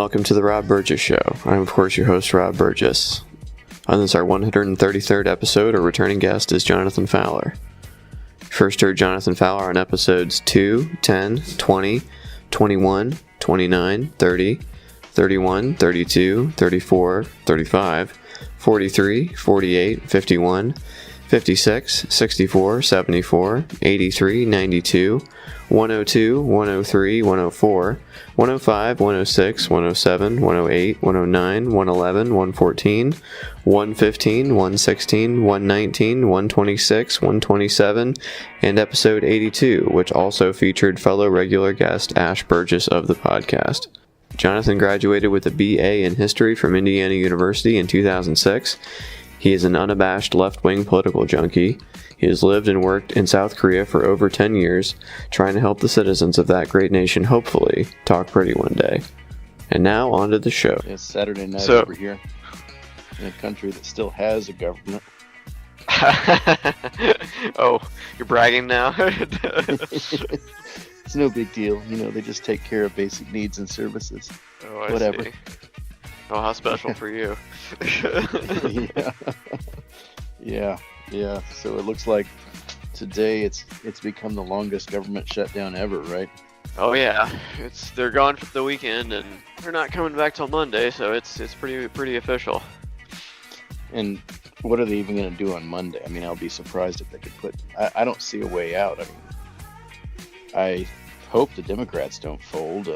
welcome to the Rob Burgess Show. I'm, of course, your host, Rob Burgess. On this, our 133rd episode, our returning guest is Jonathan Fowler. First heard Jonathan Fowler on episodes 2, 10, 20, 21, 29, 30, 31, 32, 34, 35, 43, 48, 51, 56, 64, 74, 83, 92, 102, 103, 104, 105, 106, 107, 108, 109, 111, 114, 115, 116, 119, 126, 127, and episode 82, which also featured fellow regular guest Ash Burgess of the podcast. Jonathan graduated with a BA in History from Indiana University in 2006. He is an unabashed left-wing political junkie. He has lived and worked in South Korea for over 10 years, trying to help the citizens of that great nation hopefully talk pretty one day. And now, on to the show. It's Saturday night over here in a country that still has a government. Oh, you're bragging now? It's no big deal. You know, they just take care of basic needs and services. Oh, I Whatever. see. Oh, how special for you. Yeah. So it looks like today it's become the longest government shutdown ever, right? Oh yeah, they're gone for the weekend and they're not coming back till Monday, so it's pretty official. And what are they even going to do on Monday? I mean, I'll be surprised if they could put. I don't see a way out. I mean, I hope the Democrats don't fold.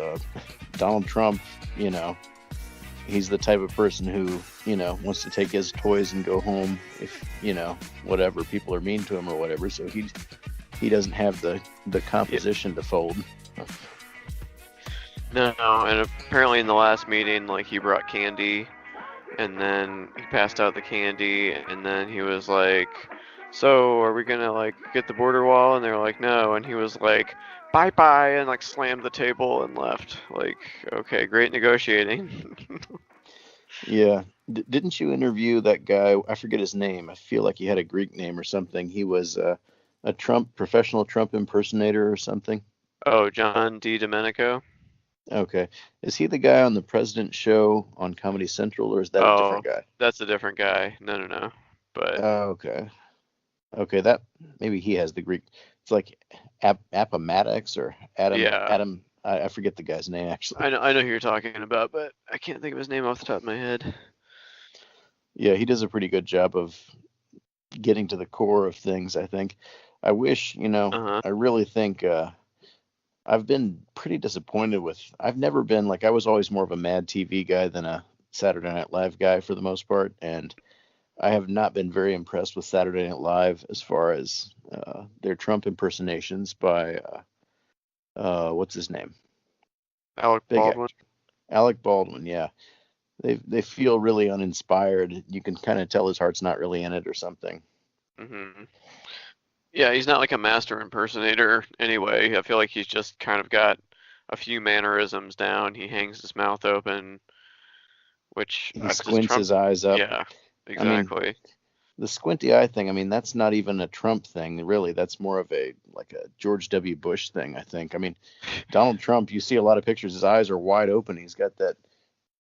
Donald Trump, you know, he's the type of person who, you know, wants to take his toys and go home if, you know, whatever, people are mean to him or whatever. So he doesn't have the composition to fold. No, and apparently in the last meeting, like, he brought candy, and then he passed out the candy, and then he was like, so are we gonna, like, get the border wall? And they were like, no, and he was like, bye, and, like, slammed the table and left. Like, okay, great negotiating. Yeah. Didn't you interview that guy? I forget his name. I feel like he had a Greek name or something. He was a professional Trump impersonator or something. Oh, John D. Domenico? Okay. Is he the guy on the President Show on Comedy Central, or is that a different guy? That's a different guy. No. But Okay. Okay, that maybe he has the Greek. It's like Appomattox or Adam. Yeah. Adam. I forget the guy's name actually. I know who you're talking about, but I can't think of his name off the top of my head. Yeah, he does a pretty good job of getting to the core of things, I think. I wish, you know, I really think I've been pretty disappointed with. I've never been like, I was always more of a Mad TV guy than a Saturday Night Live guy for the most part, and I have not been very impressed with Saturday Night Live as far as their Trump impersonations by what's his name? Alec Baldwin. Alec Baldwin, yeah. They feel really uninspired. You can kind of tell his heart's not really in it or something. Mm-hmm. Yeah, he's not like a master impersonator anyway. I feel like he's just kind of got a few mannerisms down. He hangs his mouth open, which he squints his eyes up. Yeah, exactly. I mean, the squinty eye thing, I mean, that's not even a Trump thing, really. That's more of a George W. Bush thing, I think. I mean, Donald Trump, you see a lot of pictures, his eyes are wide open. He's got that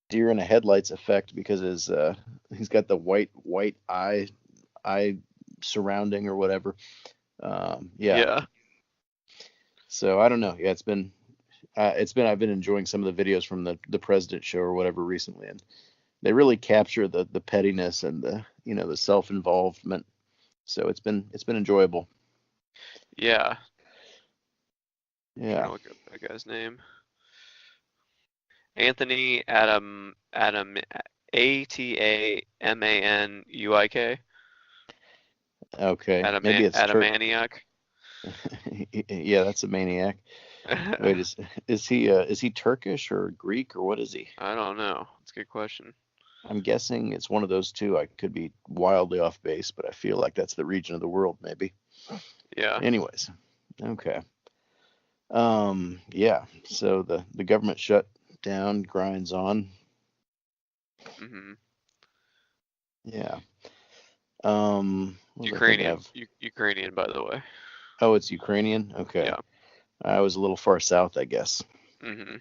deer in the headlights effect because he's got the white eye surrounding or whatever. Yeah. So I don't know. Yeah, I've been enjoying some of the videos from the President Show or whatever recently, and they really capture the pettiness and the self-involvement. So it's been enjoyable. Yeah. Yeah. Look up that guy's name. Anthony Adam Atamanuik. Okay. Maybe it's Adamaniak. Yeah, that's a maniac. Wait, is he Turkish or Greek or what is he? I don't know. It's a good question. I'm guessing it's one of those two. I could be wildly off base, but I feel like that's the region of the world, maybe. Yeah. Anyways, okay. Yeah. So the government shutdown grinds on. Mm-hmm. Yeah. Ukrainian, by the way. Oh, it's Ukrainian? Okay. Yeah. I was a little far south, I guess. Mm-hmm.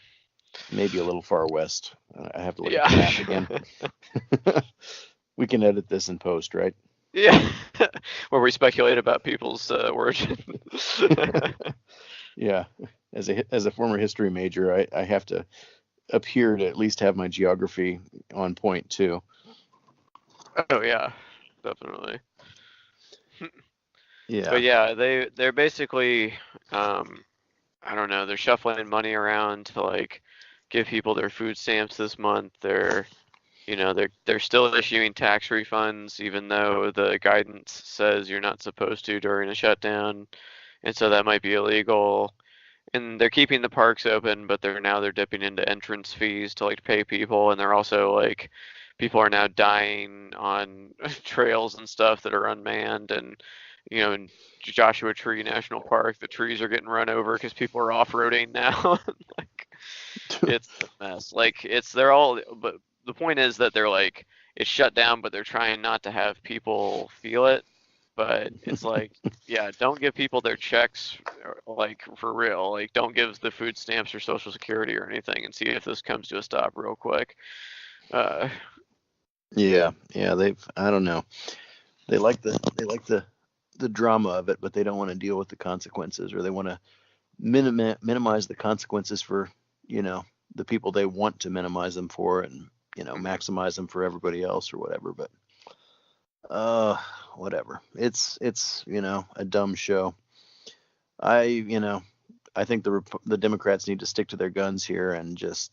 Maybe a little far west. I have to look at Yeah. the map again. We can edit this in post, right? Yeah. Where we speculate about people's origin. Yeah. As a former history major, I have to appear to at least have my geography on point too. Oh yeah, definitely. Yeah. But yeah, they're basically um I don't know, they're shuffling money around to like give people their food stamps this month. They're still issuing tax refunds even though the guidance says you're not supposed to during a shutdown, and so that might be illegal. And they're keeping the parks open, but they're dipping into entrance fees to like pay people, and they're also like people are now dying on trails and stuff that are unmanned, and in Joshua Tree National Park, the trees are getting run over because people are off-roading now. Like it's a mess. Like they're all, but the point is that they're like it's shut down, but they're trying not to have people feel it. But it's like, yeah, don't give people their checks, like for real. Like, don't give the food stamps or Social Security or anything, and see if this comes to a stop real quick. Uh, Yeah. Yeah. I don't know. They like the drama of it, but they don't want to deal with the consequences, or they want to minimize the consequences for, you know, the people they want to minimize them for, and, mhm. maximize them for everybody else or whatever. But uh, whatever. It's a dumb show. I think the Democrats need to stick to their guns here and just,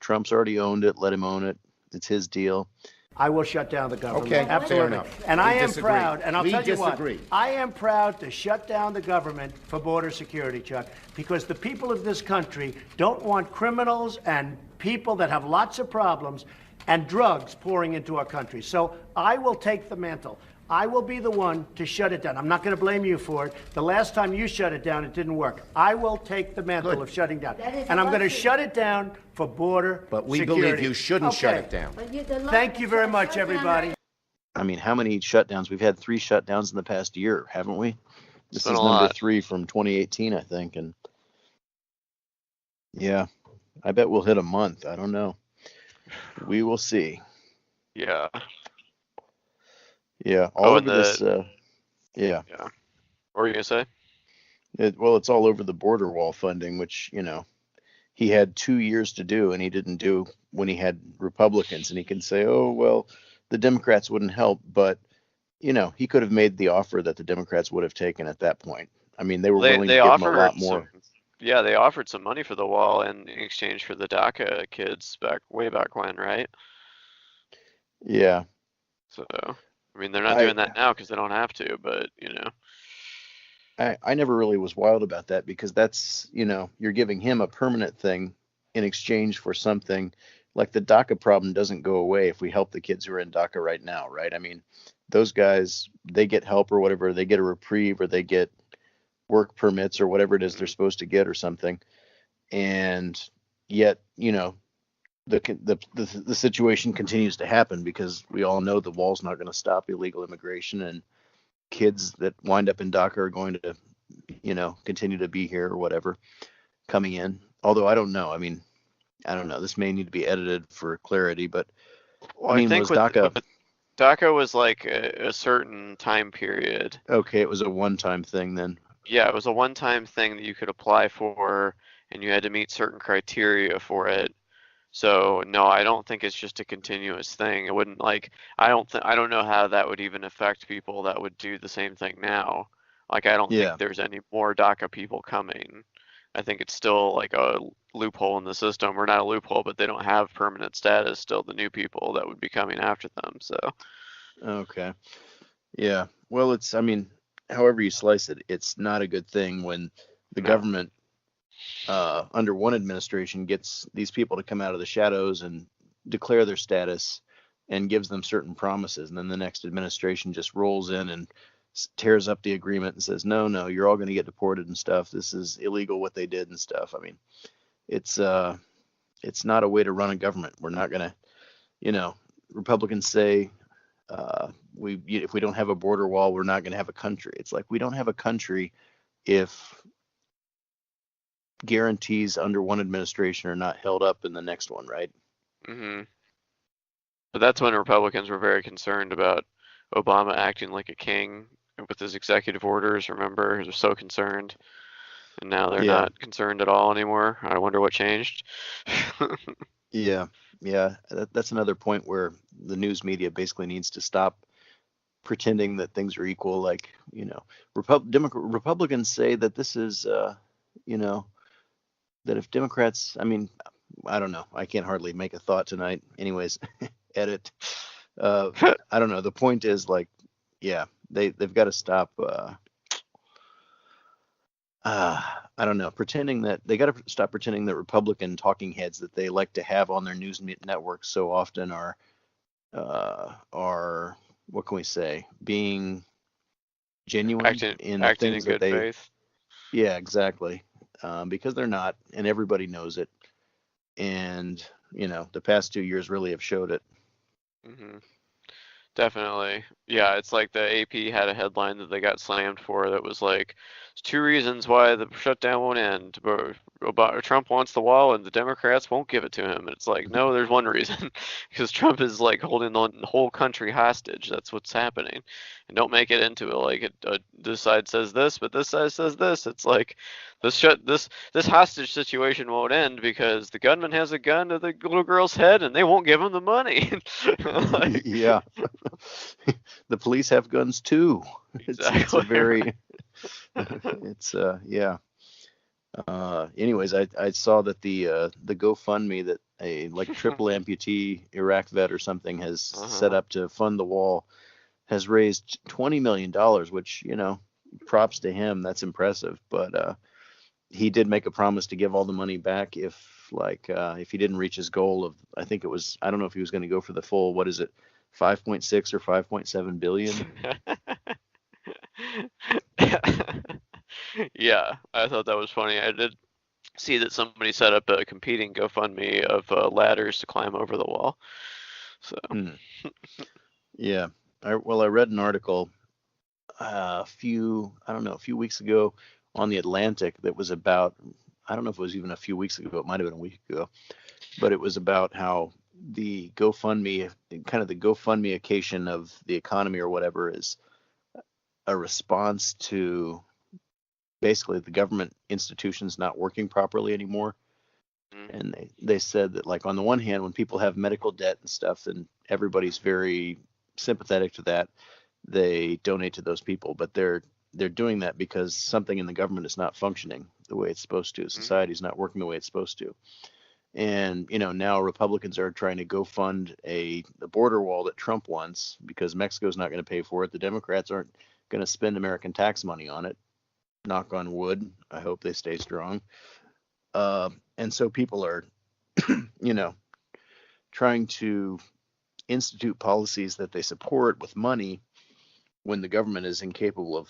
Trump's already owned it. Let him own it. It's his deal. I will shut down the government. Okay, fair Absolutely. enough. And We I am disagree. proud, and I'll We tell you disagree. what, I am proud to shut down the government for border security, Chuck, because the people of this country don't want criminals and people that have lots of problems and drugs pouring into our country. So I will take the mantle. I will be the one to shut it down. I'm not going to blame you for it. The last time you shut it down, it didn't work. I will take the mantle Good. of shutting down. That is And I'm going to lucky. shut it down for border But we security. believe you shouldn't shut Okay. it down. But the law- Thank you very much, shut down everybody. I mean, how many shutdowns? We've had 3 shutdowns in the past year, haven't we? This been is a number lot. 3 from 2018, I think. And yeah, I bet we'll hit a month. I don't know. We will see. Yeah. Yeah, all Oh, and over this. Yeah, yeah. What were you gonna say? it's all over the border wall funding, which, he had 2 years to do, and he didn't do when he had Republicans. And he can say, oh, well, the Democrats wouldn't help. But, he could have made the offer that the Democrats would have taken at that point. I mean, they were They willing to they give him a lot offered more. they offered some money for the wall in exchange for the DACA kids way back when, right? Yeah. So, I mean, they're not I, doing that now because they don't have to, but I never really was wild about that, because that's, you're giving him a permanent thing in exchange for something. Like the DACA problem doesn't go away if we help the kids who are in DACA right now, right? I mean, those guys, they get help or whatever, they get a reprieve, or they get work permits or whatever it is they're mhm. supposed to get or something. And yet, the situation continues to happen, because we all know the wall's not going to stop illegal immigration, and kids that wind up in DACA are going to, continue to be here or whatever coming in. Although I don't know. I mean, I don't know. This may need to be edited for clarity, but Well, I I mean, think was DACA with DACA was like a certain time period. okay? It was a one-time thing then. Yeah, it was a one-time thing that you could apply for, and you had to meet certain criteria for it. So no, I don't think it's just a continuous thing. It wouldn't like I don't know how that would even affect people that would do the same thing now. Like I don't think Yeah, there's any more DACA people coming. I think it's still like a loophole in the system, or not a loophole, but they don't have permanent status still, the new people that would be coming after them. So okay. Yeah. Well, I mean, however you slice it, it's not a good thing when the no. government, under one administration, gets these people to come out of the shadows and declare their status and gives them certain promises. And then the next administration just rolls in and tears up the agreement and says, no, no, you're all going to get deported and stuff. This is illegal what they did and stuff. I mean, it's, uh, it's not a way to run a government. We're not going to, you know, Republicans say, if we don't have a border wall, we're not going to have a country. It's like, we don't have a country if guarantees under one administration are not held up in the next one, right? Hmm. But that's when Republicans were very concerned about Obama acting like a king with his executive orders. Remember, they were so concerned, and now they're Yeah. not concerned at all anymore. I wonder what changed. Yeah. Yeah. That's another point where the news media basically needs to stop pretending that things are equal. Like, Republicans say that this is, that if Democrats, I mean, I don't know. I can't hardly make a thought tonight. Anyways, edit. I don't know. The point is, like, yeah, they've got to stop. I don't know. They got to stop pretending that Republican talking heads that they like to have on their news networks so often are what can we say? Being genuine in the acting in things that good they. faith. Yeah, exactly. Because they're not, and everybody knows it. And the past 2 years really have showed it. Hmm. Definitely. Yeah, it's like the AP had a headline that they got slammed for that was like, "There's 2 reasons why the shutdown won't end. But Trump wants the wall and the Democrats won't give it to him." And it's like, no, there's one reason. Because Trump is like holding the whole country hostage. That's what's happening. And don't make it into this side says this, but this side says this. It's like this hostage situation won't end because the gunman has a gun to the little girl's head and they won't give him the money. Like, Yeah. The police have guns too. It's a exactly. very, yeah. Anyways, I saw that the GoFundMe that a triple amputee Iraq vet or something has set up to fund the wall has raised $20 million, which, props to him. That's impressive. But he did make a promise to give all the money back if he didn't reach his goal of, I think it was, I don't know if he was going to go for the full, what is it, 5.6 or 5.7 billion. Yeah, I thought that was funny. I did see that somebody set up a competing GoFundMe of ladders to climb over the wall. So. Yeah. I read an article a few weeks ago on the Atlantic that was about, I don't know if it was even a few weeks ago, it might have been a week ago, but it was about how the GoFundMe-ification of the economy or whatever is a response to basically the government institutions not working properly anymore. And they said that, like, on the one hand, when people have medical debt and stuff, then everybody's very sympathetic to that. They donate to those people, but they're doing that because something in the government is not functioning the way it's supposed to. Society's not working the way it's supposed to. And now Republicans are trying to go fund the border wall that Trump wants because Mexico's not going to pay for it. The Democrats aren't going to spend American tax money on it. Knock on wood. I hope they stay strong. And so people are, trying to institute policies that they support with money when the government is incapable of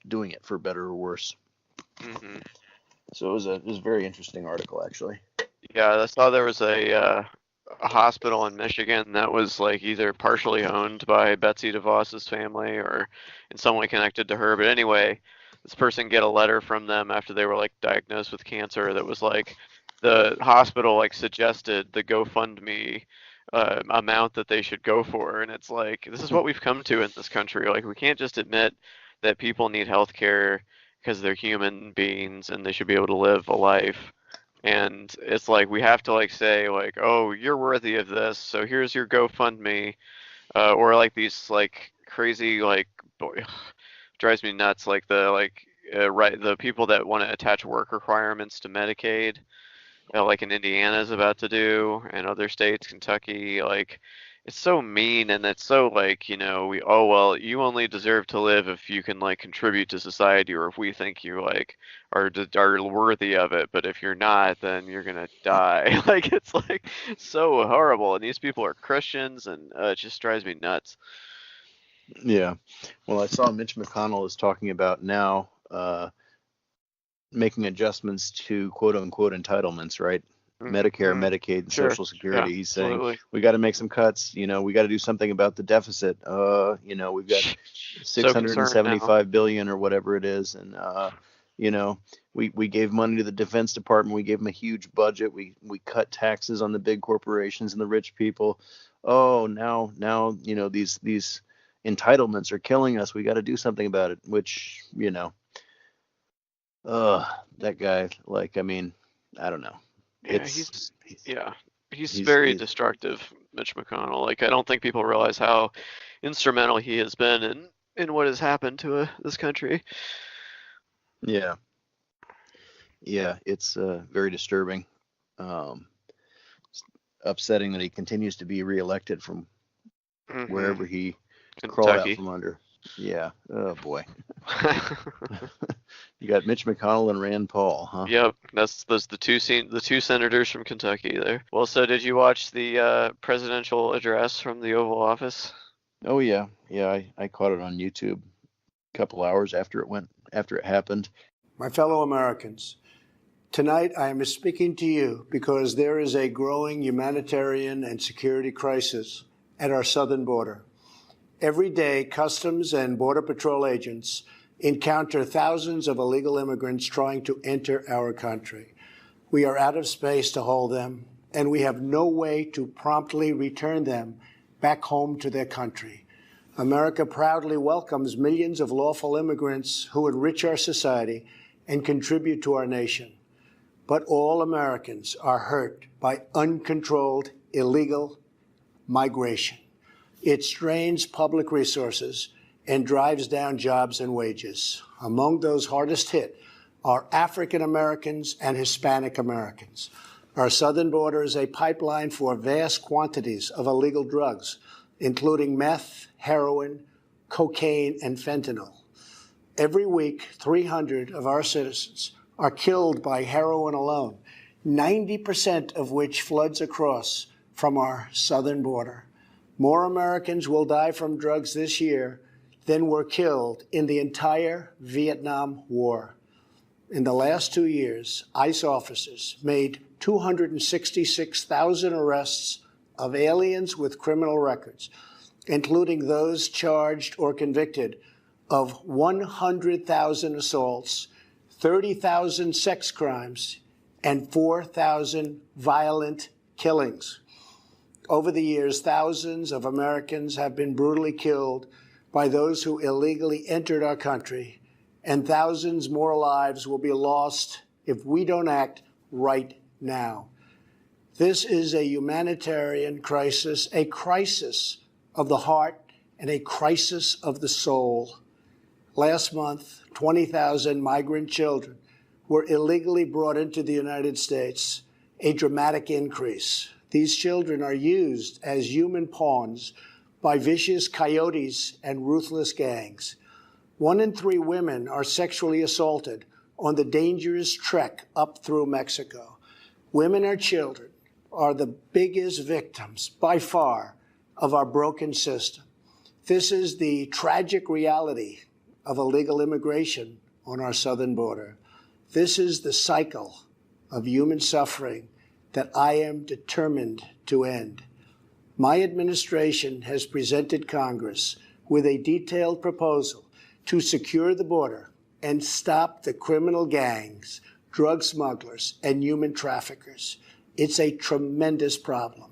doing it, for better or worse. Mm-hmm. So it was a very interesting article, actually. Yeah, I saw there was a hospital in Michigan that was like either partially owned by Betsy DeVos's family or in some way connected to her. But anyway, this person get a letter from them after they were like diagnosed with cancer that was like the hospital like suggested the GoFundMe amount that they should go for, and it's like this is what we've come to in this country. Like we can't just admit that people need health care because they're human beings and they should be able to live a life. And it's like we have to like say like, oh, you're worthy of this, so here's your GoFundMe, or like these like crazy like drives me nuts like the people that want to attach work requirements to Medicaid, like in Indiana is about to do, and other states, Kentucky, like it's so mean and it's so like well you only deserve to live if you can like contribute to society or if we think you like are worthy of it, but if you're not then you're gonna die. Like it's like so horrible, and these people are Christians, and it just drives me nuts. Yeah. Well, I saw Mitch McConnell is talking about now making adjustments to quote unquote entitlements, right? Medicare, Medicaid, and Sure. Social Security. Yeah, He's saying absolutely. we got to make some cuts. We got to do something about the deficit. We've got So concerned now. $675 billion or whatever it is, and You know, we gave money to the Defense Department. We gave them a huge budget. We cut taxes on the big corporations and the rich people. Oh, now these entitlements are killing us. We got to do something about it. Which that guy, like, I mean, I don't know. Yeah, he's very destructive, Mitch McConnell. Like, I don't think people realize how instrumental he has been in what has happened to this country. Yeah, it's very disturbing. It's upsetting that he continues to be reelected from wherever he crawled out from under. Yeah. Oh boy. You got Mitch McConnell and Rand Paul, huh? Yep. That's the two senators from Kentucky there. Well, so did you watch the presidential address from the Oval Office? Oh yeah. I caught it on YouTube a couple hours after it happened. My fellow Americans, tonight I am speaking to you because there is a growing humanitarian and security crisis at our southern border. Every day, Customs and Border Patrol agents encounter thousands of illegal immigrants trying to enter our country. We are out of space to hold them, and we have no way to promptly return them back home to their country. America proudly welcomes millions of lawful immigrants who enrich our society and contribute to our nation. But all Americans are hurt by uncontrolled illegal migration. It strains public resources and drives down jobs and wages. Among those hardest hit are African Americans and Hispanic Americans. Our southern border is a pipeline for vast quantities of illegal drugs, including meth, heroin, cocaine, and fentanyl. Every week, 300 of our citizens are killed by heroin alone, 90% of which floods across from our southern border. More Americans will die from drugs this year than were killed in the entire Vietnam War. In the last 2 years, ICE officers made 266,000 arrests of aliens with criminal records, including those charged or convicted of 100,000 assaults, 30,000 sex crimes, and 4,000 violent killings. Over the years, thousands of Americans have been brutally killed by those who illegally entered our country, and thousands more lives will be lost if we don't act right now. This is a humanitarian crisis, a crisis of the heart and a crisis of the soul. Last month, 20,000 migrant children were illegally brought into the United States, a dramatic increase. These children are used as human pawns by vicious coyotes and ruthless gangs. 1 in 3 women are sexually assaulted on the dangerous trek up through Mexico. Women and children are the biggest victims, by far, of our broken system. This is the tragic reality of illegal immigration on our southern border. This is the cycle of human suffering that I am determined to end. My administration has presented Congress with a detailed proposal to secure the border and stop the criminal gangs, drug smugglers, and human traffickers. It's a tremendous problem.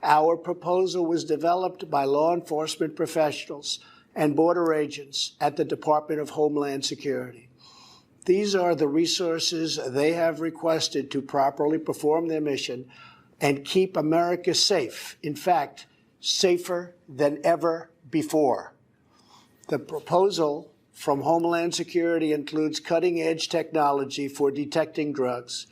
Our proposal was developed by law enforcement professionals and border agents at the Department of Homeland Security. These are the resources they have requested to properly perform their mission and keep America safe. In fact, safer than ever before. The proposal from Homeland Security includes cutting-edge technology for detecting drugs,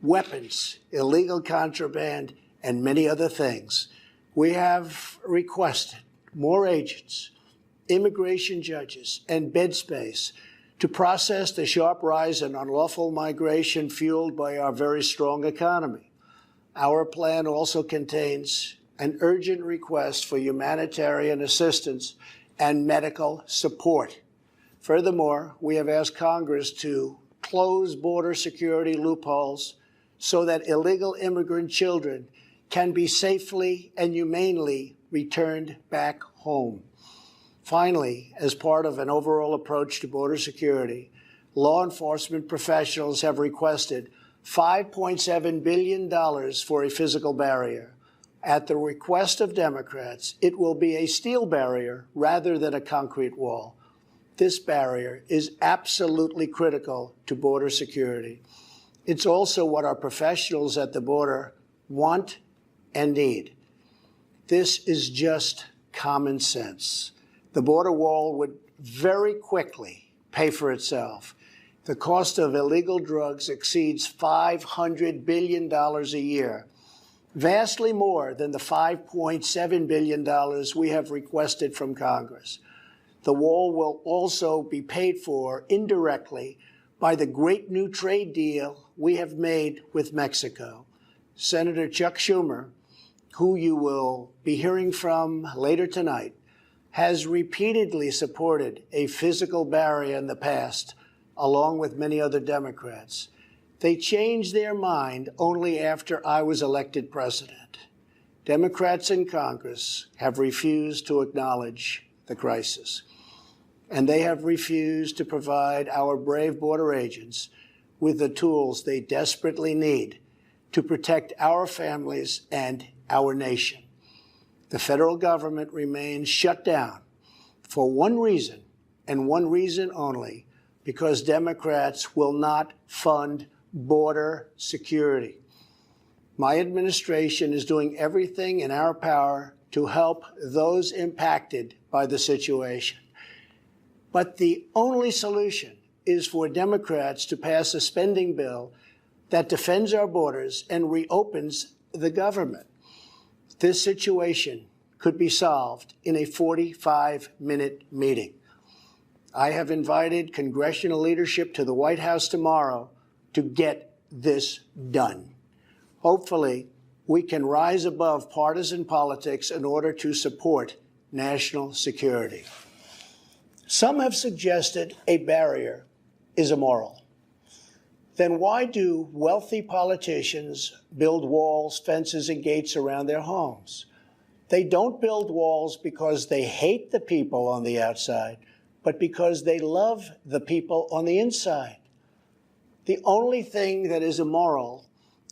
weapons, illegal contraband, and many other things. We have requested more agents, immigration judges, and bed space to process the sharp rise in unlawful migration fueled by our very strong economy. Our plan also contains an urgent request for humanitarian assistance and medical support. Furthermore, we have asked Congress to close border security loopholes so that illegal immigrant children can be safely and humanely returned back home. Finally, as part of an overall approach to border security, law enforcement professionals have requested $5.7 billion for a physical barrier. At the request of Democrats, it will be a steel barrier rather than a concrete wall. This barrier is absolutely critical to border security. It's also what our professionals at the border want and need. This is just common sense. The border wall would very quickly pay for itself. The cost of illegal drugs exceeds $500 billion a year, vastly more than the $5.7 billion we have requested from Congress. The wall will also be paid for indirectly by the great new trade deal we have made with Mexico. Senator Chuck Schumer, who you will be hearing from later tonight, has repeatedly supported a physical barrier in the past, along with many other Democrats. They changed their mind only after I was elected president. Democrats in Congress have refused to acknowledge the crisis, and they have refused to provide our brave border agents with the tools they desperately need to protect our families and our nation. The federal government remains shut down for one reason, and one reason only, because Democrats will not fund border security. My administration is doing everything in our power to help those impacted by the situation. But the only solution is for Democrats to pass a spending bill that defends our borders and reopens the government. This situation could be solved in a 45-minute meeting. I have invited congressional leadership to the White House tomorrow to get this done. Hopefully, we can rise above partisan politics in order to support national security. Some have suggested a barrier is immoral. Then why do wealthy politicians build walls, fences, and gates around their homes? They don't build walls because they hate the people on the outside, but because they love the people on the inside. The only thing that is immoral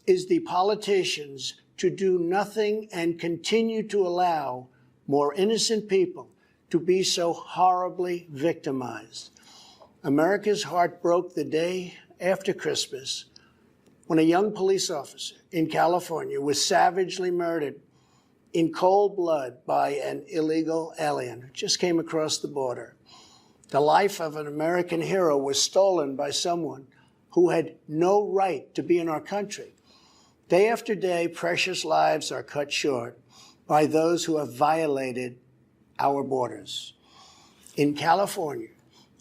is the politicians to do nothing and continue to allow more innocent people to be so horribly victimized. America's heart broke the day after Christmas when a young police officer in California was savagely murdered in cold blood by an illegal alien who just came across the border. The life of an American hero was stolen by someone who had no right to be in our country. Day after day, precious lives are cut short by those who have violated our borders. In California,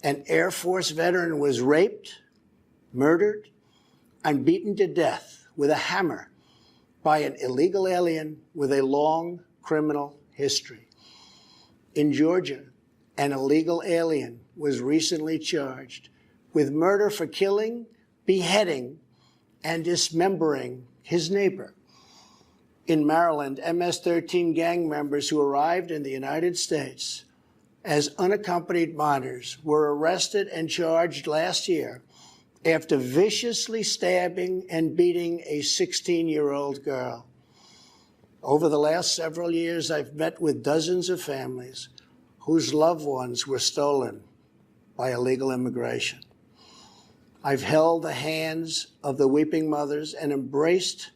an Air Force veteran was raped, murdered, and beaten to death with a hammer by an illegal alien with a long criminal history. In Georgia, an illegal alien was recently charged with murder for killing, beheading, and dismembering his neighbor. In Maryland, MS-13 gang members who arrived in the United States as unaccompanied minors were arrested and charged last year after viciously stabbing and beating a 16-year-old girl. Over the last several years, I've met with dozens of families whose loved ones were stolen by illegal immigration. I've held the hands of the weeping mothers and embraced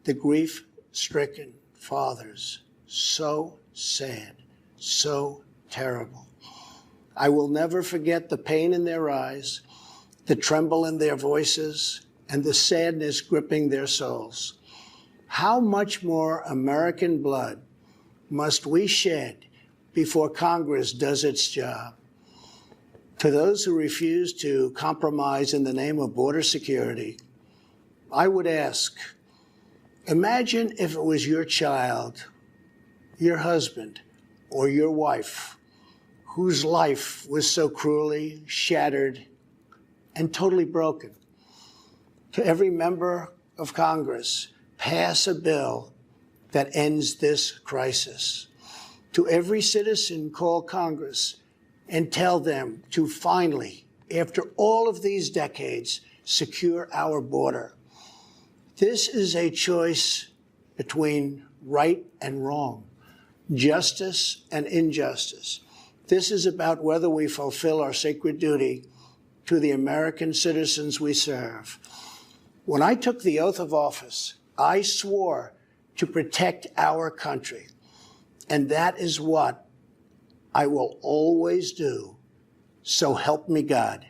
the grief-stricken fathers. So sad, so terrible. I will never forget the pain in their eyes, the tremble in their voices, and the sadness gripping their souls. How much more American blood must we shed before Congress does its job? To those who refuse to compromise in the name of border security, I would ask, imagine if it was your child, your husband, or your wife whose life was so cruelly shattered and totally broken. To every member of Congress, pass a bill that ends this crisis. To every citizen, call Congress and tell them to finally after all of these decades, secure our border. This is a choice between right and wrong, justice and injustice. This is about whether we fulfill our sacred duty to the American citizens we serve. When I took the oath of office, I swore to protect our country. And that is what I will always do. So help me God.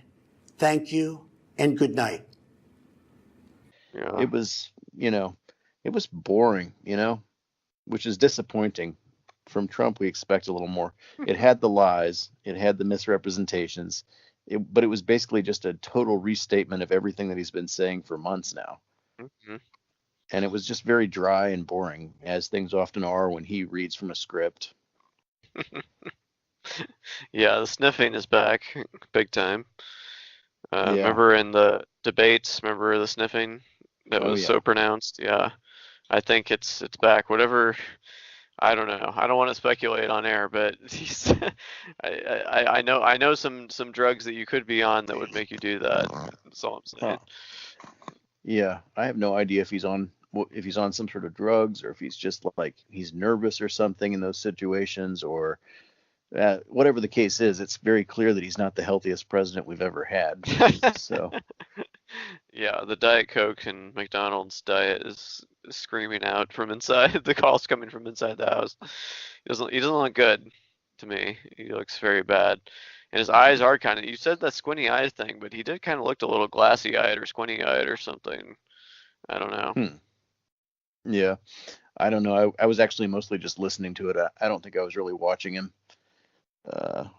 Thank you and good night. Yeah. It was, it was boring, which is disappointing. From Trump, we expect a little more. It had the lies, it had the misrepresentations, but it was basically just a total restatement of everything that he's been saying for months now. Mm-hmm. And it was just very dry and boring, as things often are when he reads from a script. Yeah, the sniffing is back big time. Yeah. Remember in the debates, remember the sniffing that was so pronounced? Yeah. I think it's back. Whatever, I don't know. I don't want to speculate on air, but he's, I know some drugs that you could be on that would make you do that. That's all I'm saying. Yeah, I have no idea if he's on some sort of drugs, or if he's just like he's nervous or something in those situations, or whatever the case is. It's very clear that he's not the healthiest president we've ever had. So yeah, the Diet Coke and McDonald's diet is screaming out from inside. The calls coming from inside the house. He doesn't look good to me. He looks very bad. And his eyes are kind of, you said that squinty eyes thing, but he did kind of look a little glassy eyed or squinty eyed or something. I don't know. Yeah, I don't know. I was actually mostly just listening to it. I don't think I was really watching him. I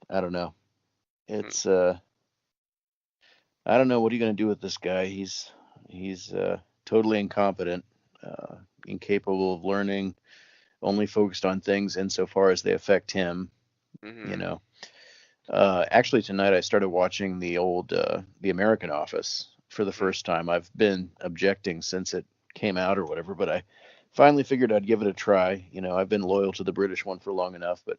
don't know. It's I don't know. What are you going to do with this guy? He's totally incompetent, incapable of learning, only focused on things insofar as they affect him. Mm-hmm. Actually, tonight I started watching the old The American Office for the first time. I've been objecting since it came out or whatever, but I finally figured I'd give it a try. I've been loyal to the British one for long enough, but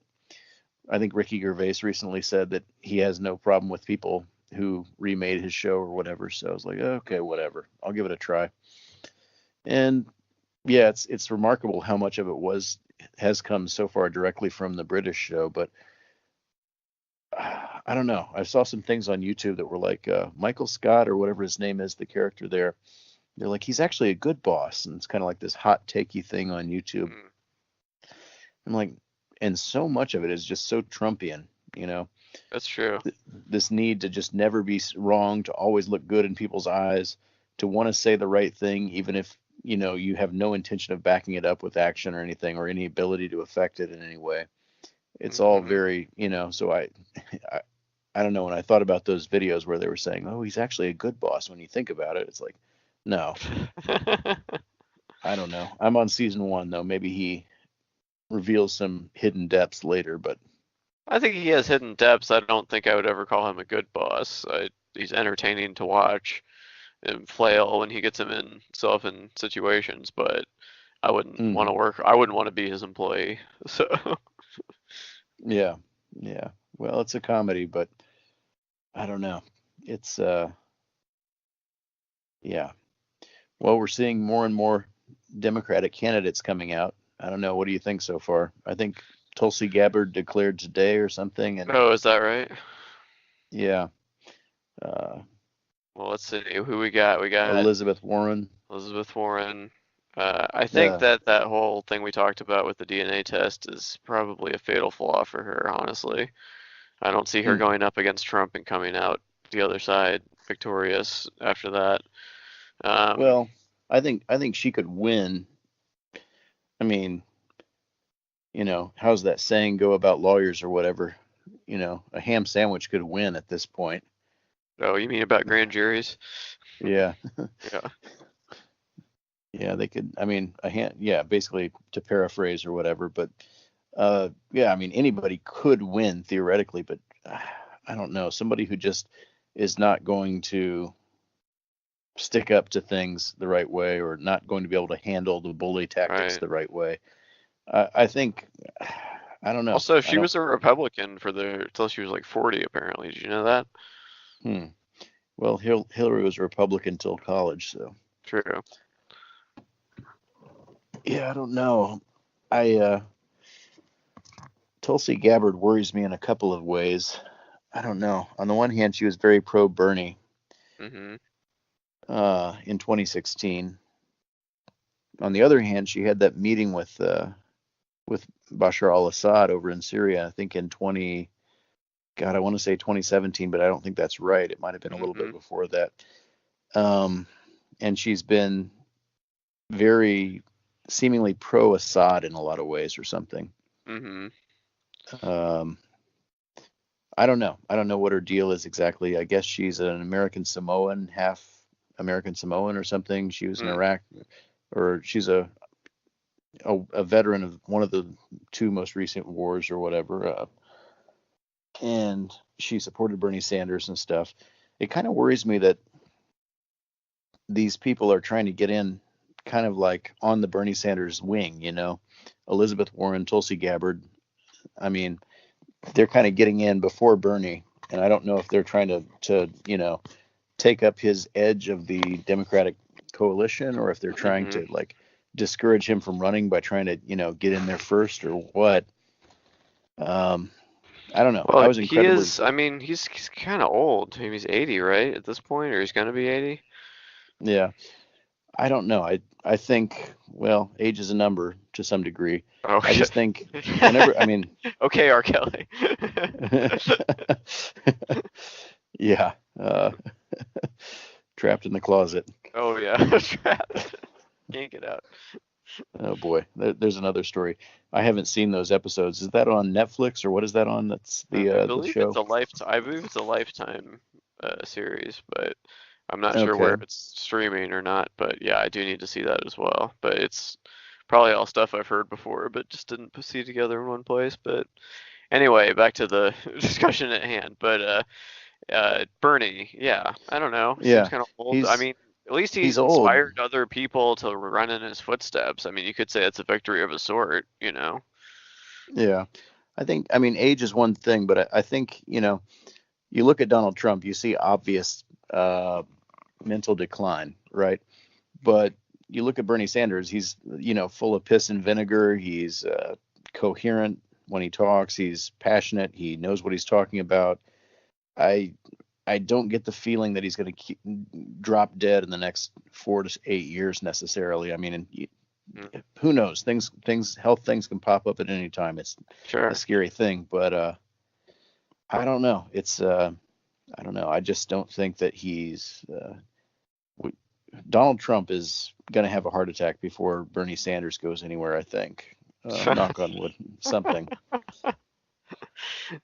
I think Ricky Gervais recently said that he has no problem with people who remade his show or whatever. So I was like, okay, whatever, I'll give it a try. And yeah, it's remarkable how much of it has come so far directly from the British show, but I don't know. I saw some things on YouTube that were like Michael Scott or whatever his name is, the character there. They're like, he's actually a good boss, and it's kind of like this hot takey thing on YouTube. I'm like, and so much of it is just so Trumpian, That's true. This need to just never be wrong, to always look good in people's eyes, to want to say the right thing, even if you have no intention of backing it up with action or anything, or any ability to affect it in any way. It's all very, so I don't know. When I thought about those videos where they were saying, oh, he's actually a good boss, when you think about it, it's like, no. I don't know. I'm on season 1 though. Maybe he reveals some hidden depths later, but I think he has hidden depths. I don't think I would ever call him a good boss. He's entertaining to watch and flail when he gets himself in situations, but I wouldn't want to work. I wouldn't want to be his employee. So yeah. Well, it's a comedy, but I don't know. It's yeah. Well, we're seeing more and more Democratic candidates coming out. I don't know. What do you think so far? I think Tulsi Gabbard declared today or something. And oh, is that right? Yeah. Well, let's see who we got. We got Elizabeth Warren. I think that whole thing we talked about with the DNA test is probably a fatal flaw for her, honestly. I don't see her going up against Trump and coming out the other side victorious after that. Well, I think she could win. I mean, how's that saying go about lawyers or whatever? A ham sandwich could win at this point. Oh, you mean about grand juries? Yeah. Yeah. Yeah, they could. I mean, basically to paraphrase or whatever. But yeah, I mean, anybody could win theoretically, but I don't know. Somebody who just is not going to stick up to things the right way, or not going to be able to handle the bully tactics the right way. I think, I don't know. Also, she was a Republican until she was like 40, apparently. Did you know that? Hmm. Well, Hillary was a Republican till college, so True. yeah, I don't know. I Tulsi Gabbard worries me in a couple of ways. I don't know. On the one hand, she was very pro Bernie Mhm. in 2016. On the other hand, she had that meeting with Bashar al-Assad over in Syria. I think in 20, God, I want to say 2017, but I don't think that's right. It might have been a little bit Mhm. before that. Um, and she's been very seemingly pro Assad in a lot of ways or something. Mhm. Um, I don't know. I don't know what her deal is exactly. I guess she's an American Samoan, half American Samoan or something. She was in Mm. Iraq, or she's a veteran of one of the two most recent wars or whatever. And she supported Bernie Sanders and stuff. It kind of worries me that these people are trying to get in kind of like on the Bernie Sanders wing, you know. Elizabeth Warren, Tulsi Gabbard. I mean, they're kind of getting in before Bernie, and I don't know if they're trying to take up his edge of the Democratic coalition, or if they're trying Mhm. to like discourage him from running by trying to get in there first or what. Um, I don't know. I Well, was he incredibly is. I mean, he's kind of old. I mean, he's 80, right, at this point, or he's gonna be 80. yeah. I don't know. I think, well, age is a number to some degree. Oh, I just think whenever, I mean, okay, R. Kelly. yeah, trapped in the closet. Oh yeah, trapped. Can't get out. Oh boy, there's another story. I haven't seen those episodes. Is that on Netflix or what is that on? That's I the believe it's show. a lifetime. I believe it's a Lifetime series, but I'm not sure where Okay. it's streaming or not. But yeah, I do need to see that as well. But it's probably all stuff I've heard before, but just didn't see together in one place. But anyway, back to the discussion at hand. But Bernie, yeah, I don't know. Seems Yeah, kind of old. I he's mean, at least he's he's old. inspired other people to run in his footsteps. I mean, you could say it's a victory of a sort, you know? Yeah, I think. I mean, age is one thing, but I think you look at Donald Trump, you see obvious mental decline, right? But you look at Bernie Sanders, he's full of piss and vinegar. He's coherent when he talks. He's passionate. He knows what he's talking about. I I don't get the feeling that he's going to drop dead in the next 4 to 8 years necessarily. I mean, Mm, who knows? Health things can pop up at any time. It's a sure. scary thing, but I don't know. I don't know. I just don't think that Donald Trump is going to have a heart attack before Bernie Sanders goes anywhere. I think. Knock on wood. Something.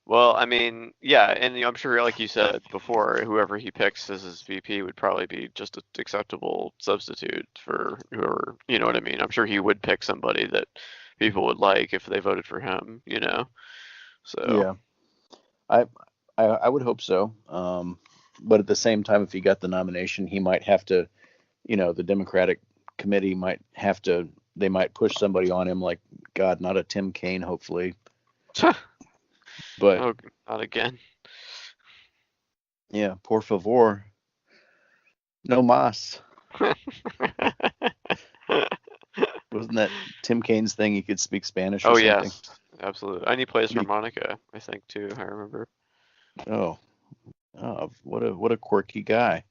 Well, I mean, yeah, and I'm sure, like you said before, whoever he picks as his VP would probably be just an acceptable substitute for whoever, you know what I mean? I'm sure he would pick somebody that people would like if they voted for him, you know? So, Yeah. I I would hope so. But at the same time, if he got the nomination, he might have to. The Democratic committee might have to. They might push somebody on him, like God, not a Tim Kaine, hopefully. But oh, not again. yeah, por favor, no más. Wasn't that Tim Kaine's thing? He could speak Spanish or Oh, something. yes, absolutely. And he plays But harmonica, I think, too, I remember. oh, oh, what a quirky guy.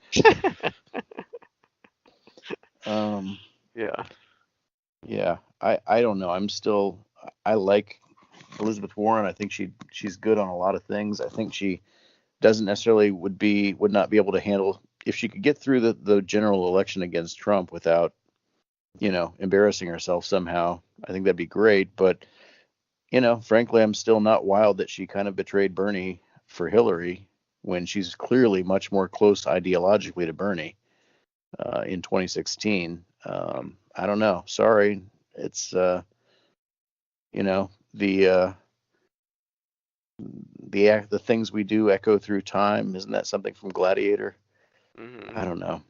Um, Yeah. yeah, I don't know. I like Elizabeth Warren. I think she's good on a lot of things. I think she doesn't necessarily would not be able to handle if she could get through the general election against Trump without embarrassing herself somehow. I think that'd be great. But frankly, I'm still not wild that she kind of betrayed Bernie for Hillary when she's clearly much more close ideologically to Bernie in 2016. I don't know. Sorry, it's the the things we do echo through time. Isn't that something from Gladiator? Hmm. I don't know.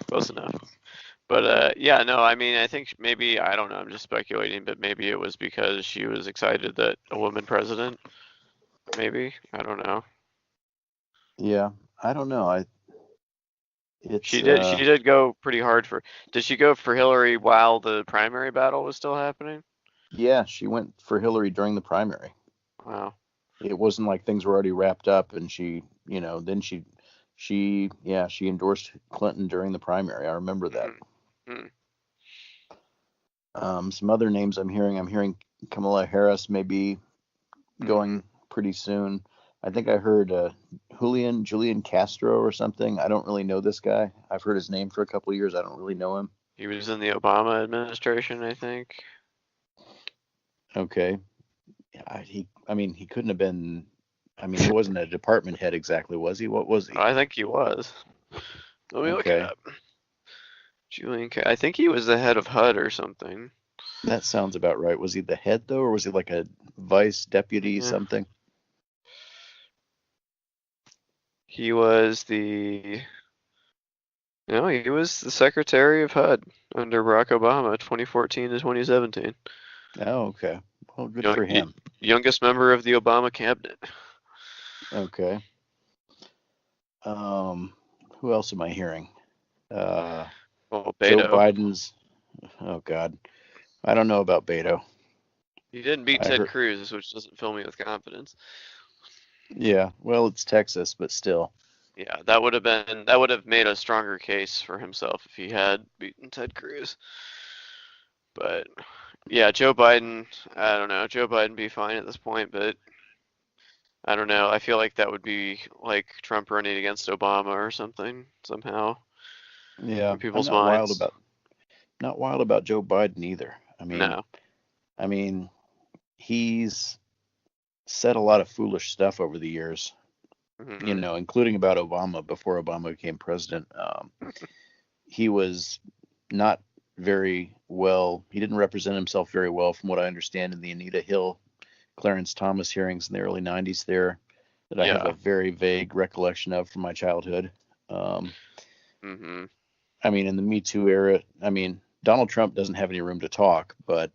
Close enough. But yeah, no, I mean, I think maybe, I don't know, I'm just speculating, but maybe it was because she was excited that a woman president, maybe, I don't know. Yeah, I don't know. It's She did go pretty hard for. Did she go for Hillary while the primary battle was still happening? yeah, she went for Hillary during the primary. Wow. It wasn't like things were already wrapped up, and then she endorsed Clinton during the primary. I remember that. Mm-hmm. Some other names I'm hearing Kamala Harris may be going pretty soon. I think I heard Julian Castro or something. I don't really know this guy. I've heard his name for a couple of years. I don't really know him. He was in the Obama administration, I think. Okay. He couldn't have been. He wasn't a department head exactly, was he? What was he? I think he was. Let me look it Okay. up. I think he was the head of HUD or something. That sounds about right. Was he the head though, or was he like a vice deputy Yeah. something? He was the secretary of HUD under Barack Obama, 2014 to 2017. Oh, okay. Well, good for him. Youngest member of the Obama cabinet. Okay. Who else am I hearing? Well, Joe Beto. Biden's. Oh God, I don't know about Beto. He didn't beat Ted Cruz, which doesn't fill me with confidence. Yeah, well, it's Texas, but still. Yeah, that would have made a stronger case for himself if he had beaten Ted Cruz. But yeah, Joe Biden, I don't know. Joe Biden be fine at this point, but I don't know. I feel like that would be like Trump running against Obama or something somehow. Yeah, in people's I'm not minds. not wild about Joe Biden either. No. He's said a lot of foolish stuff over the years. Mm-hmm. Including about Obama before Obama became president. He was not very well. He didn't represent himself very well, from what I understand, in the Anita Hill, Clarence Thomas hearings in the early '90s. There, that I have a very vague recollection of from my childhood. Mm-hmm. In the Me Too era, Donald Trump doesn't have any room to talk, but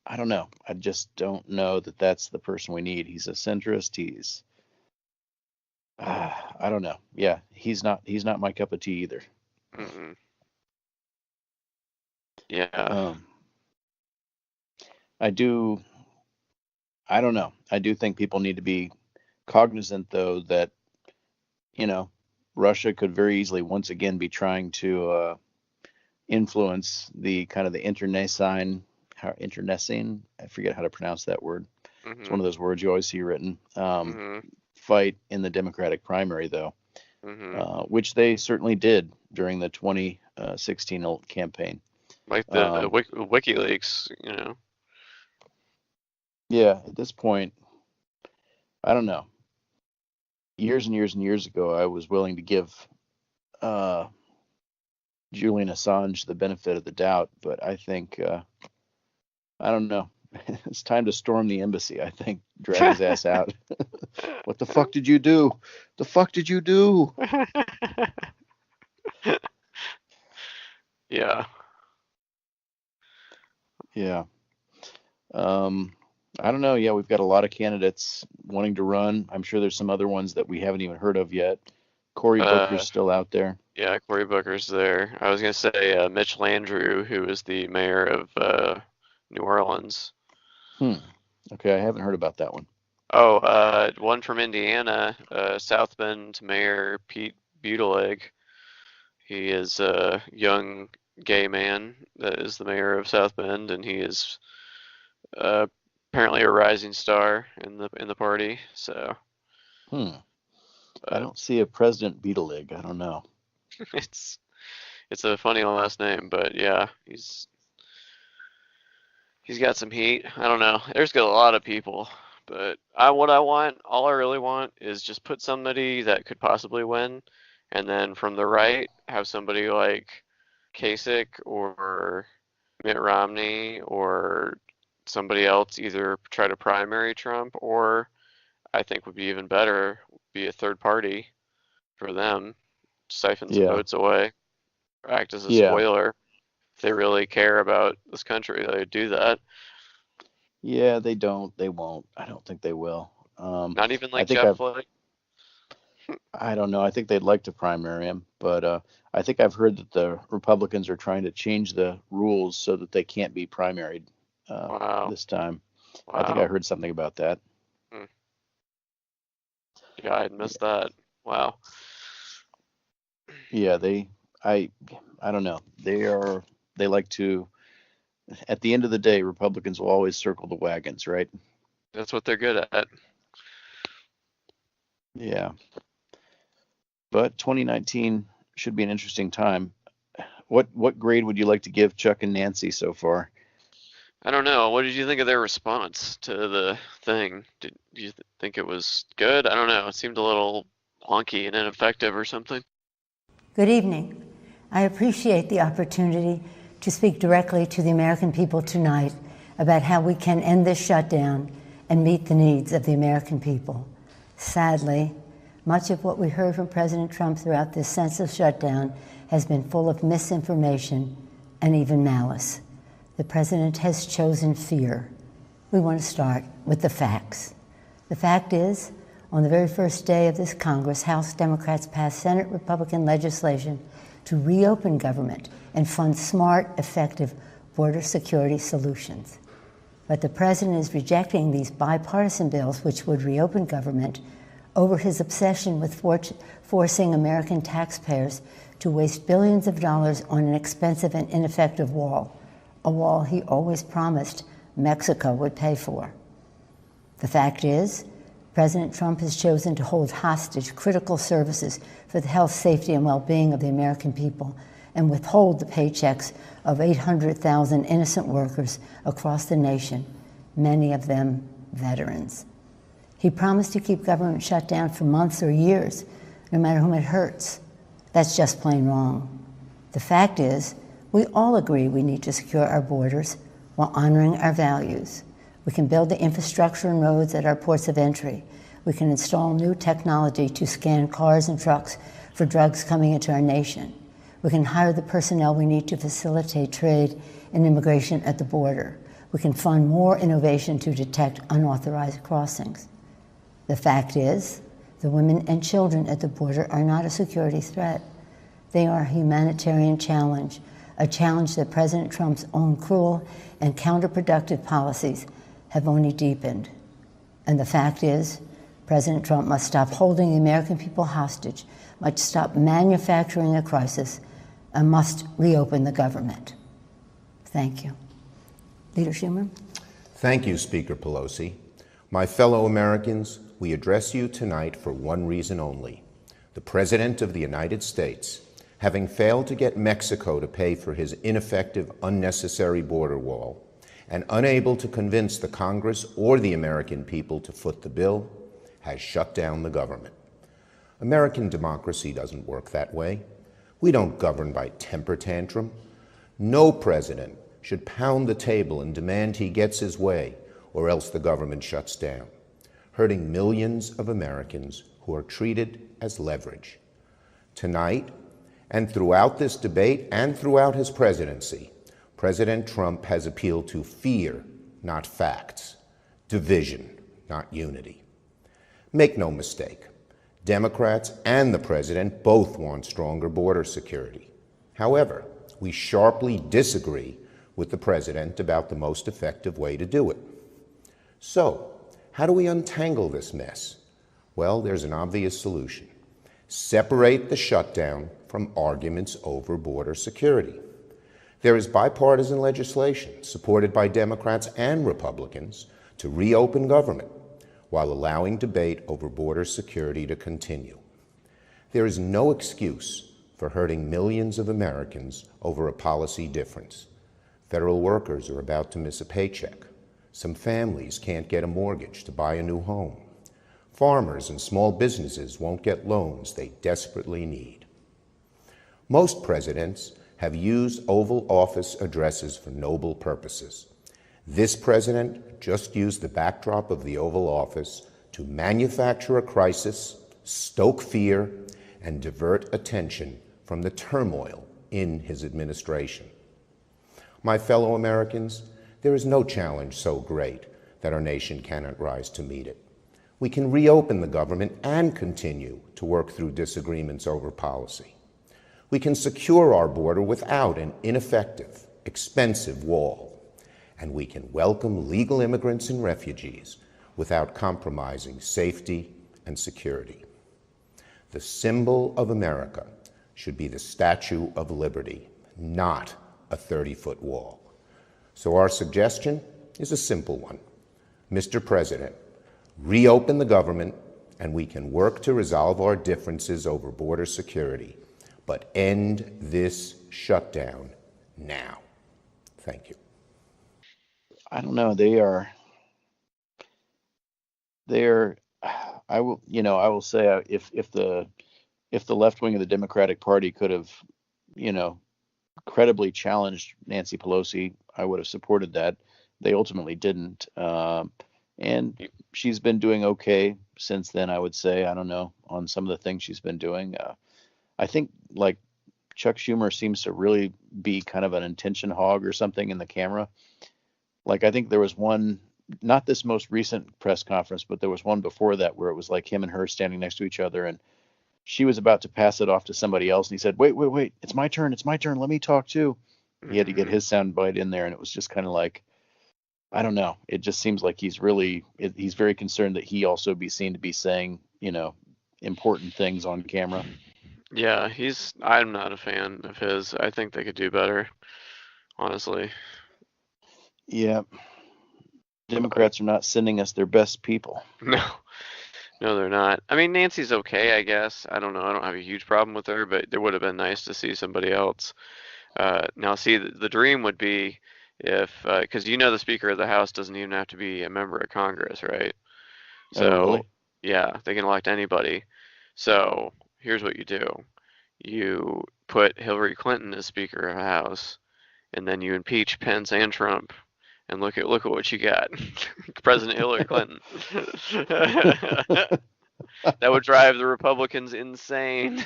I don't know. I just don't know that that's the person we need. He's a centrist. I don't know. Yeah, he's not my cup of tea either. Mm-mm. Yeah. I don't know. I do think people need to be cognizant, though, that Russia could very easily once again be trying to influence the kind of the internecine. I forget how to pronounce that word. Mm-hmm. It's one of those words you always see written. Mm-hmm. Fight in the Democratic primary, though, Mm-hmm. which they certainly did during the 2016 campaign. Like the WikiLeaks, Yeah, at this point, I don't know. Years and years and years ago, I was willing to give Julian Assange the benefit of the doubt, but I think I don't know. It's time to storm the embassy. I think drag his ass out. What the fuck did you do? The fuck did you do? Yeah. Yeah. I don't know. Yeah, we've got a lot of candidates wanting to run. I'm sure there's some other ones that we haven't even heard of yet. Cory Booker's still out there. Yeah, Cory Booker's there. I was gonna say Mitch Landrieu, who is the mayor of New Orleans. Okay, I haven't heard about that one. Oh, one from Indiana, South Bend Mayor Pete Buttigieg. He is a young gay man that is the mayor of South Bend, and he is apparently a rising star in the party. So. I don't see a President Buttigieg. I don't know. It's a funny last name, but yeah, he's got some heat. I don't know. There's got a lot of people, but all I really want is just put somebody that could possibly win, and then from the right have somebody like Kasich or Mitt Romney or somebody else either try to primary Trump, or I think would be even better, be a third party for them, siphon some votes away, act as a spoiler. If they really care about this country, they would do that. Yeah, they don't. They won't. I don't think they will. Not even like Jeff Flake. I don't know. I think they'd like to primary him, but I think I've heard that the Republicans are trying to change the rules so that they can't be primaried Wow. this time. I think I Wow. heard something about that. Hmm. Yeah, I'd missed that. Wow. Yeah, I, I don't know. They like to. At the end of the day, Republicans will always circle the wagons, right? That's what they're good at. Yeah. But 2019 should be an interesting time. What grade would you like to give Chuck and Nancy so far? I don't know. What did you think of their response to the thing? Did you think it was good? I don't know. It seemed a little wonky and ineffective or something. Good evening. I appreciate the opportunity to speak directly to the American people tonight about how we can end this shutdown and meet the needs of the American people. Sadly, much of what we heard from President Trump throughout this senseless shutdown has been full of misinformation and even malice. The president has chosen fear. We want to start with the facts. The fact is, on the very first day of this Congress, House Democrats passed Senate Republican legislation to reopen government and fund smart, effective border security solutions. But the president is rejecting these bipartisan bills which would reopen government over his obsession with forcing American taxpayers to waste billions of dollars on an expensive and ineffective wall, a wall he always promised Mexico would pay for. The fact is, President Trump has chosen to hold hostage critical services for the health, safety, and well-being of the American people and withhold the paychecks of 800,000 innocent workers across the nation, many of them veterans. He promised to keep government shut down for months or years, no matter whom it hurts. That's just plain wrong. The fact is, we all agree we need to secure our borders while honoring our values. We can build the infrastructure and roads at our ports of entry. We can install new technology to scan cars and trucks for drugs coming into our nation. We can hire the personnel we need to facilitate trade and immigration at the border. We can fund more innovation to detect unauthorized crossings. The fact is, the women and children at the border are not a security threat. They are a humanitarian challenge, a challenge that President Trump's own cruel and counterproductive policies have only deepened. And the fact is, President Trump must stop holding the American people hostage, must stop manufacturing a crisis, and must reopen the government. Thank you. Leader Schumer? Thank you, Speaker Pelosi. My fellow Americans, we address you tonight for one reason only. The President of the United States, having failed to get Mexico to pay for his ineffective, unnecessary border wall, and unable to convince the Congress or the American people to foot the bill, has shut down the government. American democracy doesn't work that way. We don't govern by temper tantrum. No president should pound the table and demand he gets his way, or else the government shuts down, hurting millions of Americans who are treated as leverage. Tonight, and throughout this debate and throughout his presidency, President Trump has appealed to fear, not facts, division, not unity. Make no mistake, Democrats and the president both want stronger border security. However, we sharply disagree with the president about the most effective way to do it. So, how do we untangle this mess? Well, there's an obvious solution. Separate the shutdown from arguments over border security. There is bipartisan legislation supported by Democrats and Republicans to reopen government while allowing debate over border security to continue. There is no excuse for hurting millions of Americans over a policy difference. Federal workers are about to miss a paycheck. Some families can't get a mortgage to buy a new home. Farmers and small businesses won't get loans they desperately need. Most presidents have used Oval Office addresses for noble purposes. This president just used the backdrop of the Oval Office to manufacture a crisis, stoke fear, and divert attention from the turmoil in his administration. My fellow Americans, there is no challenge so great that our nation cannot rise to meet it. We can reopen the government and continue to work through disagreements over policy. We can secure our border without an ineffective, expensive wall. And we can welcome legal immigrants and refugees without compromising safety and security. The symbol of America should be the Statue of Liberty, not a 30-foot wall. So our suggestion is a simple one. Mr. President, reopen the government and we can work to resolve our differences over border security, but end this shutdown now. Thank you. I don't know. I will say if the left wing of the Democratic Party could have, credibly challenged Nancy Pelosi, I would have supported that. They ultimately didn't. And she's been doing okay since then, I would say. I don't know, on some of the things she's been doing. I think, like, Chuck Schumer seems to really be kind of an attention hog or something in the camera. Like, I think there was one, not this most recent press conference, but there was one before that where it was like him and her standing next to each other, and she was about to pass it off to somebody else, and he said, wait, it's my turn, let me talk too. He had to get his sound bite in there, and it was just kind of like, I don't know. It just seems like he's very concerned that he also be seen to be saying, important things on camera. Yeah, I'm not a fan of his. I think they could do better, honestly. Yeah. Democrats are not sending us their best people. No, they're not. I mean, Nancy's okay, I guess. I don't know. I don't have a huge problem with her, but it would have been nice to see somebody else. Now, see, the dream would be if, because the Speaker of the House doesn't even have to be a member of Congress, right? So, really? Yeah, they can elect anybody. So here's what you do. You put Hillary Clinton as Speaker of the House, and then you impeach Pence and Trump, and look at what you got. President Hillary Clinton. That would drive the Republicans insane.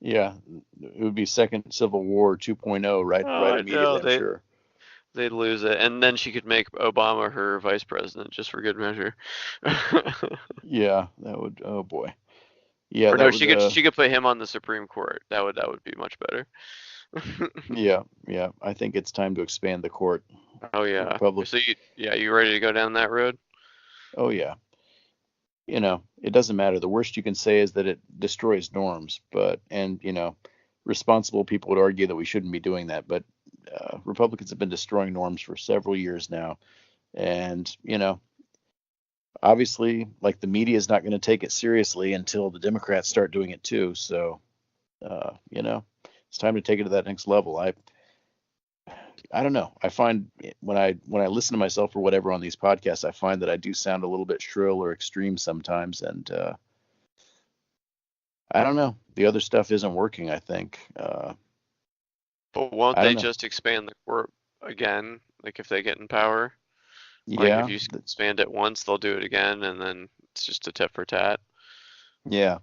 Yeah, it would be second Civil War 2.0 right immediately, I'm sure. They'd lose it, and then she could make Obama her vice president just for good measure. Yeah, that would. Oh boy. Yeah. Or no, she could put him on the Supreme Court. That would be much better. Yeah. I think it's time to expand the court. Oh yeah. So you ready to go down that road? Oh yeah. It doesn't matter. The worst you can say is that it destroys norms, and responsible people would argue that we shouldn't be doing that. But Republicans have been destroying norms for several years now. And, obviously, like, the media is not going to take it seriously until the Democrats start doing it too. So, it's time to take it to that next level. I don't know. I find when I listen to myself or whatever on these podcasts, I find that I do sound a little bit shrill or extreme sometimes. And I don't know. The other stuff isn't working, I think. But won't they just expand the court again? Like, if they get in power? Yeah. Like, if you expand it once, they'll do it again, and then it's just a tit for tat. Yeah.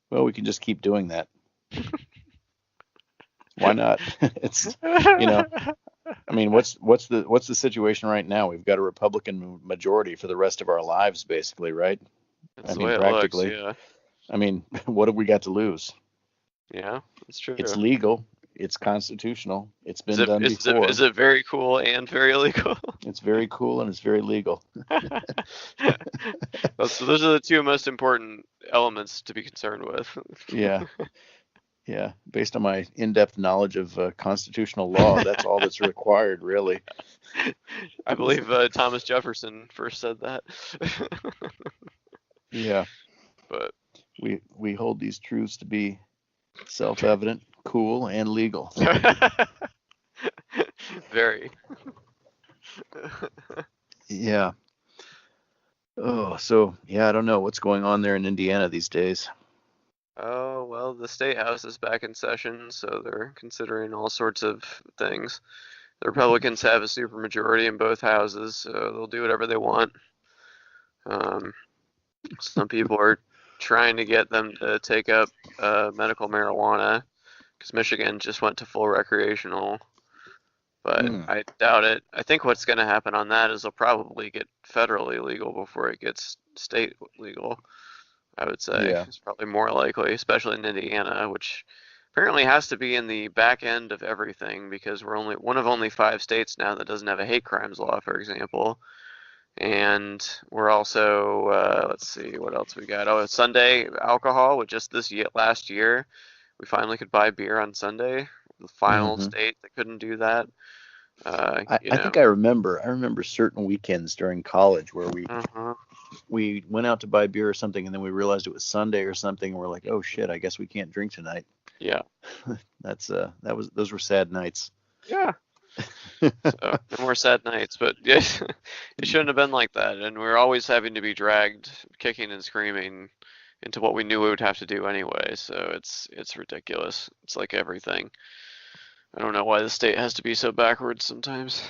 Well, we can just keep doing that. Why not? It's, I mean, what's the situation right now? We've got a Republican majority for the rest of our lives, basically, right? That's the way practically. It looks, yeah. I mean, what have we got to lose? Yeah, that's true. It's legal. It's constitutional. It's been done before. Is it very cool and very illegal? It's very cool and it's very legal. So those are the two most important elements to be concerned with. Yeah. Yeah. Based on my in-depth knowledge of constitutional law, that's all that's required, really. I believe Thomas Jefferson first said that. Yeah. But we hold these truths to be self-evident, cool, and legal. Very. Yeah. Oh, so yeah, I don't know what's going on there in Indiana these days. Oh, well, the state house is back in session, so they're considering all sorts of things. The Republicans have a supermajority in both houses, so they'll do whatever they want. Some people are trying to get them to take up medical marijuana, because Michigan just went to full recreational. but Mm. I doubt it. I think what's going to happen on that is they'll probably get federally legal before it gets state legal. I would say Yeah. it's probably more likely, especially in Indiana, which apparently has to be in the back end of everything because we're only one of only 5 states now that doesn't have a hate crimes law, for example. And we're also, let's see, what else we got? Oh, Sunday alcohol. With just last year, we finally could buy beer on Sunday. The final Hmm. state that couldn't do that. I think I remember certain weekends during college where Uh-huh. we went out to buy beer or something, and then we realized it was Sunday or something, and we're like, oh shit, I guess we can't drink tonight. Yeah. Those were sad nights. Yeah. So no more sad nights, but yes, it shouldn't have been like that. And we're always having to be dragged, kicking and screaming, into what we knew we would have to do anyway. So it's ridiculous. It's like everything. I don't know why the state has to be so backwards sometimes.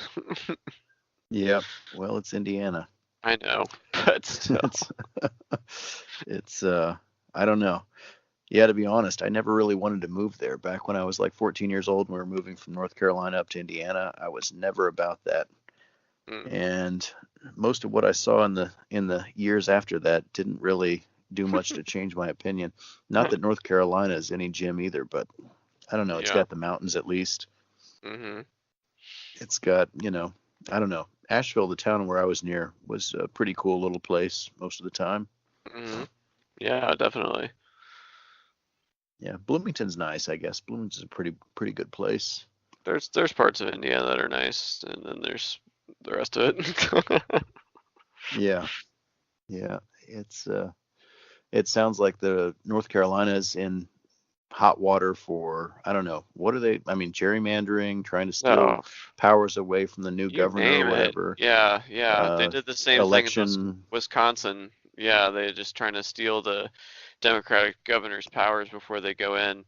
Yeah. Well, it's Indiana. I know, but still. It's I don't know. Yeah, to be honest, I never really wanted to move there. Back when I was like 14 years old and we were moving from North Carolina up to Indiana, I was never about that. Mm. And most of what I saw in the years after that didn't really do much to change my opinion. Not that North Carolina is any gym either, but I don't know. It's Yeah. got the mountains at least. Mm-hmm. It's got, I don't know. Asheville, the town where I was near, was a pretty cool little place most of the time. Mm-hmm. Yeah, definitely. Yeah, Bloomington's nice, I guess. Bloomington's a pretty good place. There's parts of India that are nice, and then there's the rest of it. Yeah. Yeah. It sounds like the North Carolina's in hot water for, I don't know, what are they? I mean, gerrymandering, trying to steal No, powers away from the new you governor name or it. whatever. Yeah, they did the same thing in Election. Wisconsin. Yeah, they're just trying to steal the Democratic governor's powers before they go in.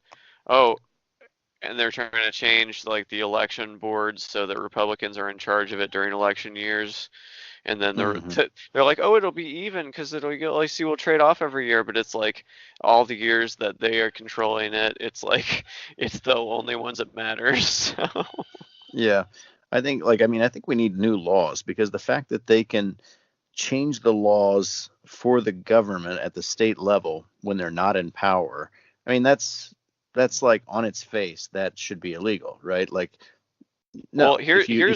Oh, and they're trying to change like the election boards so that Republicans are in charge of it during election years. And then Mhm. they're like, oh, it'll be even because it'll like see we'll trade off every year. But it's like all the years that they are controlling it, it's like it's the only ones that matters. So. Yeah. I think we need new laws because the fact that they can change the laws for the government at the state level when they're not in power. I mean, that's like on its face that should be illegal, right? Like, Well, no, if you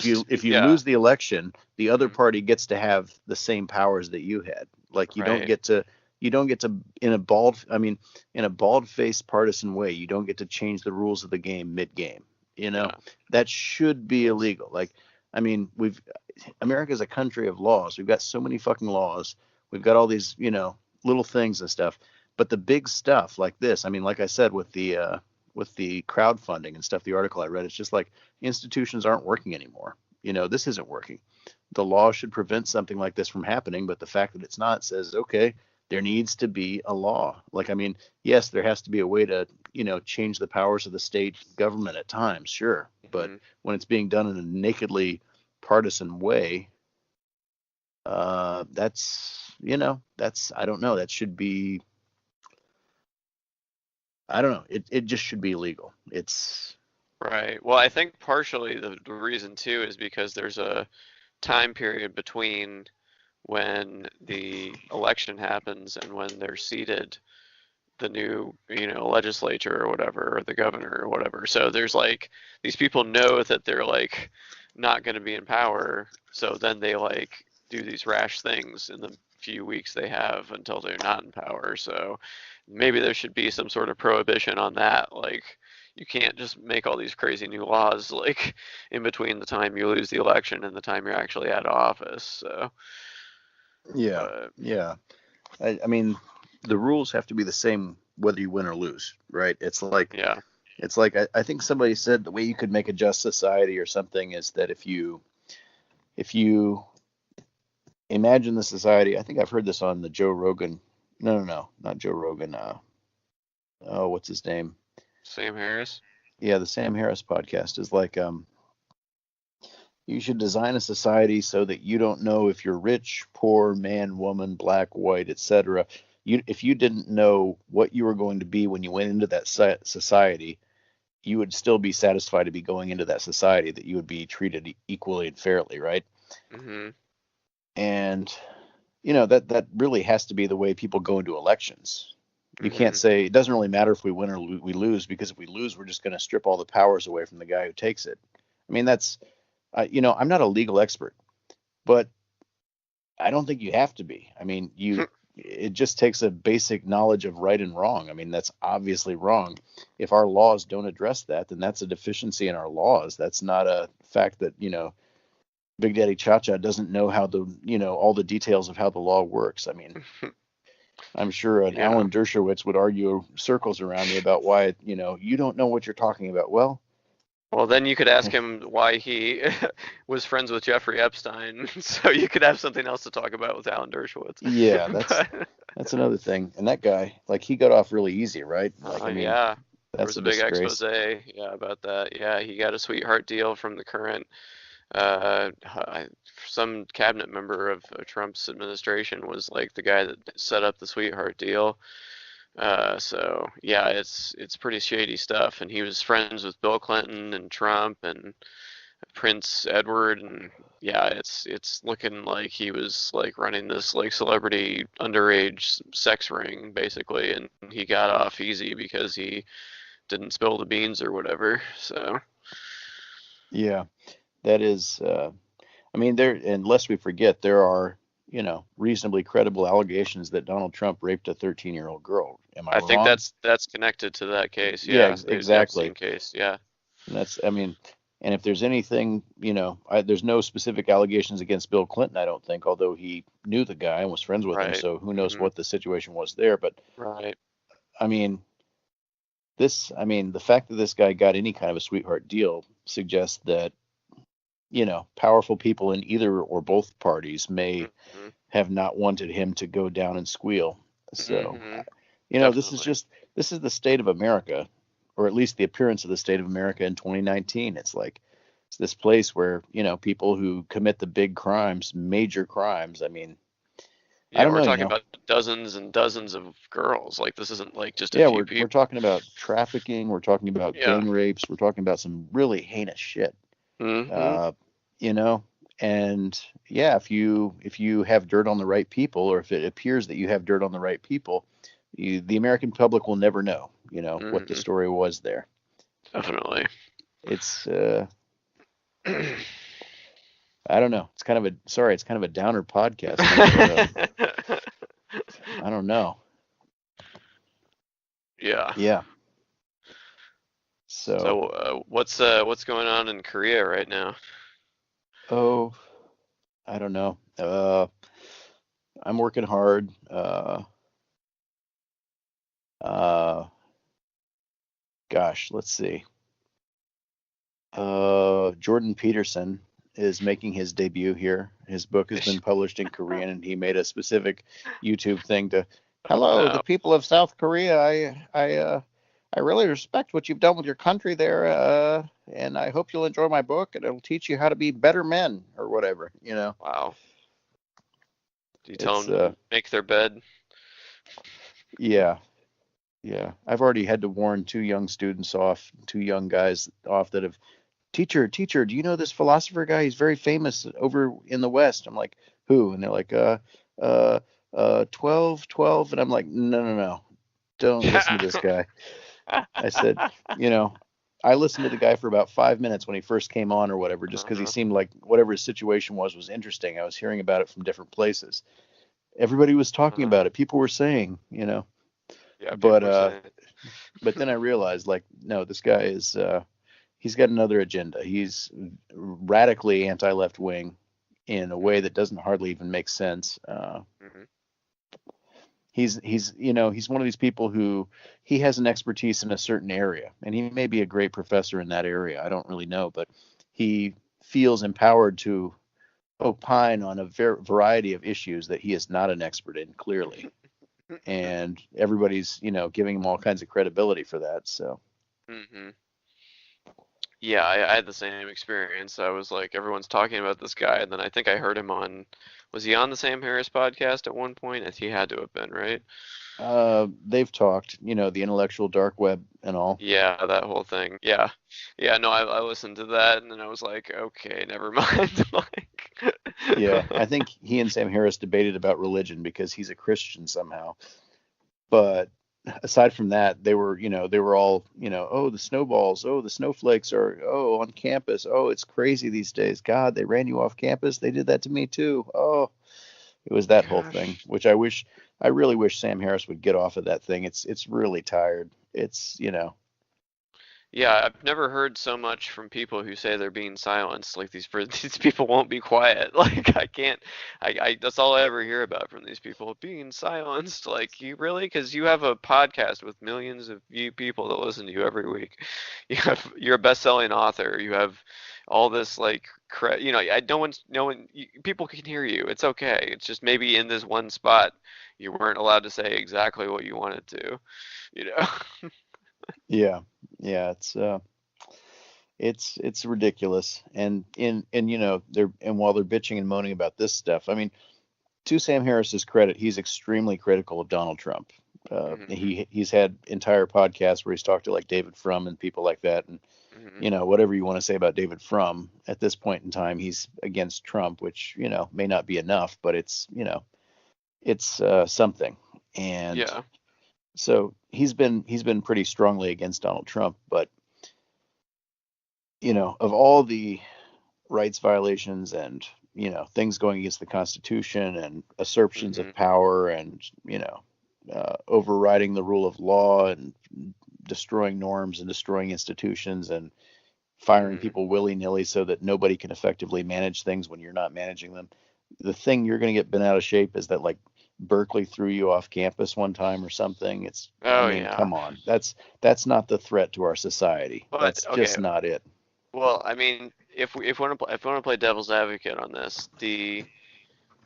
yeah, lose the election, the other Mhm. party gets to have the same powers that you had. Like you don't Right. get to in a bald-faced partisan way, you don't get to change the rules of the game mid-game. Yeah. That should be illegal. Like, I mean, America's a country of laws. We've got so many fucking laws. We've got all these, little things and stuff. But the big stuff like this, I mean, like I said, with the crowdfunding and stuff, the article I read, it's just like institutions aren't working anymore. This isn't working. The law should prevent something like this from happening, but the fact that it's not says, okay, there needs to be a law. Like, I mean, yes, there has to be a way to, change the powers of the state government at times, sure. But Mhm. when it's being done in a nakedly partisan way, I don't know. That should be, I don't know. It just should be illegal. It's, Right. Well, I think partially the reason too is because there's a time period between when the election happens and when they're seated the new, legislature or whatever, or the governor or whatever. So there's like these people know that they're like not going to be in power, so then they like do these rash things in the few weeks they have until they're not in power. So maybe there should be some sort of prohibition on that. Like you can't just make all these crazy new laws like in between the time you lose the election and the time you're actually out of office. So, yeah, but yeah. I mean, the rules have to be the same whether you win or lose, right? yeah, I think somebody said the way you could make a just society or something is that if you imagine the society, I think I've heard this on the Joe Rogan. No, not Joe Rogan. What's his name? Sam Harris. Yeah, the Sam Harris podcast is like, you should design a society so that you don't know if you're rich, poor, man, woman, black, white, etc. If you didn't know what you were going to be when you went into that society, you would still be satisfied to be going into that society, that you would be treated equally and fairly, right? Mm-hmm. And that really has to be the way people go into elections. You can't Mm-hmm. say it doesn't really matter if we win or we lose, because if we lose, we're just going to strip all the powers away from the guy who takes it. I mean, that's I'm not a legal expert, but I don't think you have to be. I mean, it just takes a basic knowledge of right and wrong. I mean, that's obviously wrong. If our laws don't address that, then that's a deficiency in our laws. That's not a fact that, Big Daddy Cha-Cha doesn't know how all the details of how the law works. I mean, I'm sure an Yeah. Alan Dershowitz would argue circles around me about why, you don't know what you're talking about. Well, Well, then you could ask him why he was friends with Jeffrey Epstein, so you could have something else to talk about with Alan Dershowitz. yeah, But, that's another thing. And that guy, like, he got off really easy, right? Like, I mean, yeah, there that's was a a big disgrace. expose, yeah, about that. Yeah, he got a sweetheart deal from the current, uh, some cabinet member of Trump's administration was like the guy that set up the sweetheart deal. So yeah, it's pretty shady stuff. And he was friends with Bill Clinton and Trump and Prince Edward, and yeah, it's looking like he was like running this like celebrity underage sex ring basically, and he got off easy because he didn't spill the beans or whatever. So Yeah, that is, I mean, and lest we forget, there are, reasonably credible allegations that Donald Trump raped a 13-year-old girl. Am I I think wrong? that's connected to that case. Yeah, Yeah, the Epstein exactly. case. Yeah. And I mean, and if there's anything, there's no specific allegations against Bill Clinton, I don't think, although he knew the guy and was friends with him. Right. So who knows Hmm. what the situation was there. But Right. I mean, the fact that this guy got any kind of a sweetheart deal suggests that, powerful people in either or both parties may Hmm. have not wanted him to go down and squeal. So, Hmm. this Definitely. is the state of America, or at least the appearance of the state of America in 2019. It's like, it's this place where, people who commit the big crimes, major crimes. I mean, I Yeah, don't we're know, talking about dozens and dozens of girls. Like this isn't like just a yeah, few we're people. talking about trafficking, we're talking about Yeah. gang rapes, we're talking about some really heinous shit. Hmm. Uh, you know, and yeah, if you have dirt on the right people, or if it appears that you have dirt on the right people, the American public will never know, what the Hmm. story was there. Definitely. It's I don't know. It's kind of a downer podcast, but I don't know. Yeah. Yeah. So So, what's going on in Korea right now? oh, I don't know. I'm working hard. Uh, Gosh, let's see. Jordan Peterson is making his debut here. His book has been published in Korean, and he made a specific YouTube thing to, Oh hello, the no. people of South Korea. I really respect what you've done with your country there, and I hope you'll enjoy my book, and it'll teach you how to be better men or whatever. Wow. Do you tell It's them to make their bed? yeah, yeah. I've already had to warn two young guys off that have, teacher, do you know this philosopher guy? He's very famous over in the West. I'm like, who? And they're like, uh, 12, and I'm like, no, no, no, don't listen to this guy. I said, I listened to the guy for about 5 minutes when he first came on or whatever, just because he Uh-huh. seemed like whatever his situation was interesting. I was hearing about it from different places. Everybody was talking Uh-huh. about it. People were saying, Yeah, but people are saying. then I realized, like, no, this guy is he's got another agenda. He's radically anti-left wing in a way that doesn't hardly even make sense. Hmm. He's one of these people who he has an expertise in a certain area, and he may be a great professor in that area. I don't really know, but he feels empowered to opine on a variety of issues that he is not an expert in, clearly. And everybody's, giving him all kinds of credibility for that. So, Hmm. Yeah, I had the same experience. I was like, everyone's talking about this guy, and then I think I heard him on, was he on the Sam Harris podcast at one point? He had to have been, right? They've talked, the intellectual dark web and all. Yeah, that whole thing. Yeah. Yeah, no, I listened to that, and then I was like, okay, never mind. Like, Yeah, I think he and Sam Harris debated about religion because he's a Christian somehow. But aside from that, they were all, oh, the snowballs, oh, the snowflakes are, oh, on campus, oh, it's crazy these days. God, they ran you off campus. They did that to me too. Oh, it was that whole thing, gosh. which I really wish Sam Harris would get off of that thing. It's really tired. It's. Yeah, I've never heard so much from people who say they're being silenced. Like these people won't be quiet. Like I can't. That's all I ever hear about from these people being silenced. Like you really, because you have a podcast with millions of people that listen to you every week. You're a best-selling author. You have all this like people can hear you. It's okay. It's just maybe in this one spot you weren't allowed to say exactly what you wanted to. You know. Yeah, yeah, it's ridiculous. And while they're bitching and moaning about this stuff, I mean, to Sam Harris's credit, he's extremely critical of Donald Trump. Mhm. He's had entire podcasts where he's talked to like David Frum and people like that, and Mhm. whatever you want to say about David Frum, at this point in time, he's against Trump, which may not be enough, but it's something. And Yeah. so he's been pretty strongly against Donald Trump, but of all the rights violations and things going against the Constitution and assertions of Mhm. power and overriding the rule of law and destroying norms and destroying institutions and firing Mhm. people willy-nilly so that nobody can effectively manage things when you're not managing them. The thing you're going to get bent out of shape is that like Berkeley threw you off campus one time or something. I Oh mean, yeah. come on. That's not the threat to our society. But That's okay. just not it. Well, I mean, if we want to play devil's advocate on this, the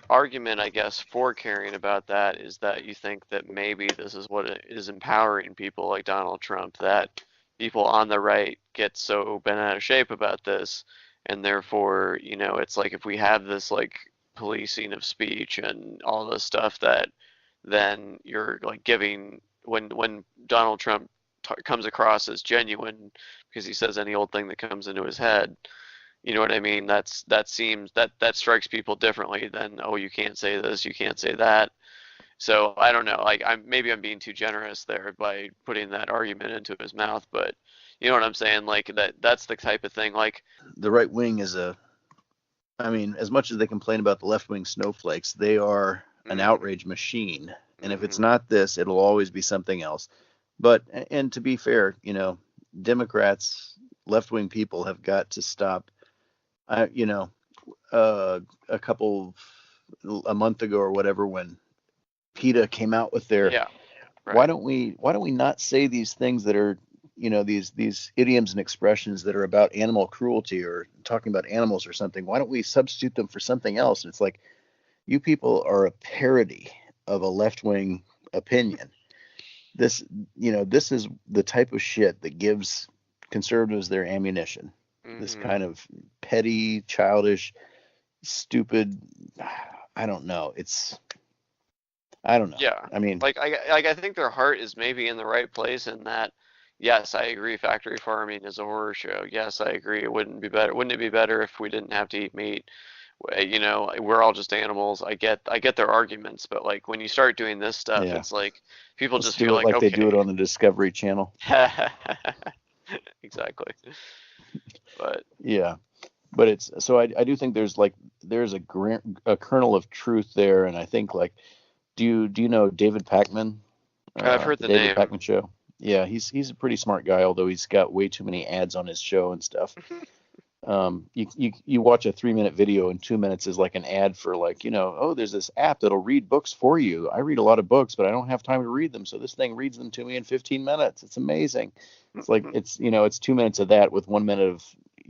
argument, I guess, for caring about that is that you think that maybe this is what it is empowering people like Donald Trump, that people on the right get so bent out of shape about this, and therefore, it's like if we have this like policing of speech and all this stuff, that then you're like giving when Donald Trump comes across as genuine because he says any old thing that comes into his head, you know what I mean? That seems that strikes people differently than, oh, you can't say this, you can't say that. So I don't know. Like I'm being too generous there by putting that argument into his mouth, but you know what I'm saying? Like that's the type of thing. Like The right wing I mean, as much as they complain about the left wing snowflakes, they are an mm, outrage machine. And if it's hmm not this, it'll always be something else. But, and to be fair, Democrats, left wing people have got to stop. I, you know, a a month ago or whatever, when PETA came out with their, yeah, why right. don't we not say these things that are, these idioms and expressions that are about animal cruelty or talking about animals or something? Why don't we substitute them for something else? And it's like, you people are a parody of a left wing opinion. This, this is the type of shit that gives conservatives their ammunition. This hmm kind of petty, childish, stupid. I don't know. I don't know. Yeah. I mean, I think their heart is maybe in the right place in that. Yes, I agree. Factory farming is a horror show. Yes, I agree. It wouldn't be better. Wouldn't it be better if we didn't have to eat meat? We're all just animals. I get their arguments, but like when you start doing this stuff, yeah. it's like people Let's just do feel it like, like they do it okay. on the Discovery Channel. Exactly. But Yeah. But it's so I do think there's a kernel of truth there, and I think like, do you know David Pakman, I've heard the the David name. Pakman Show? Yeah, he's a pretty smart guy, although he's got way too many ads on his show and stuff. You watch a 3-minute video and 2 minutes is like an ad for like, oh, there's this app that'll read books for you. I read a lot of books, but I don't have time to read them, so this thing reads them to me in 15 minutes. It's amazing. It's like it's 2 minutes of that with 1 minute of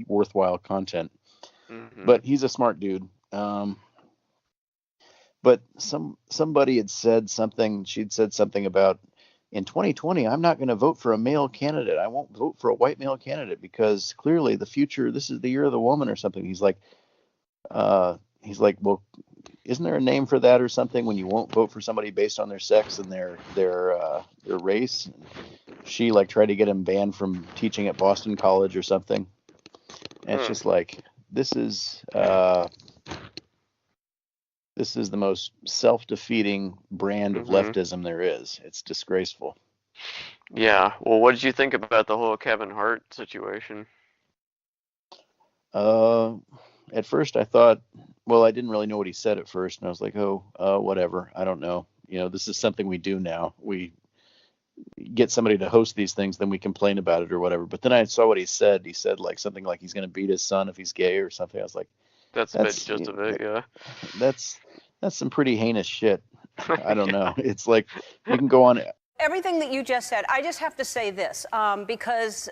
worthwhile content. hmm But he's a smart dude. But somebody had said something. She'd said something about in 2020, I'm not going to vote for a male candidate. I won't vote for a white male candidate because clearly the future, this is the year of the woman or something. Well, isn't there a name for that or something when you won't vote for somebody based on their sex and their race? She like tried to get him banned from teaching at Boston College or something. And it's just like, this is the most self-defeating brand of leftism there is. It's disgraceful. Yeah. Well, what did you think about the whole Kevin Hart situation? At first I thought, well, I didn't really know what he said at first, and I was like, whatever. I don't know. This is something we do now. We get somebody to host these things, then we complain about it or whatever. But then I saw what he said. He said like something like he's going to beat his son if he's gay or something. I was like, That's just a bit, yeah. That's some pretty heinous shit. I don't know. It's like you can go on. Everything that you just said, I just have to say this, because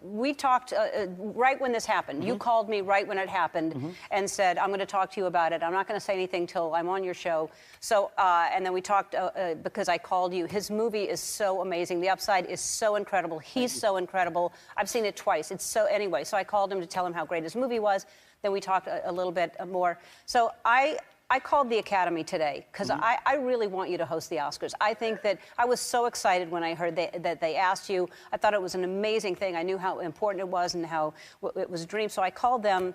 we talked right when this happened. You called me right when it happened and said, I'm going to talk to you about it. I'm not going to say anything till I'm on your show. So, and then we talked because I called you. His movie is so amazing. The Upside is so incredible. He's so incredible. I've seen it twice. It's so, anyway, so I called him to tell him how great his movie was. Then we talked a little bit more. So I called the Academy today because I really want you to host the Oscars. I think that I was so excited when I heard that they asked you. I thought it was an amazing thing. I knew how important it was and how it was a dream. So I called them.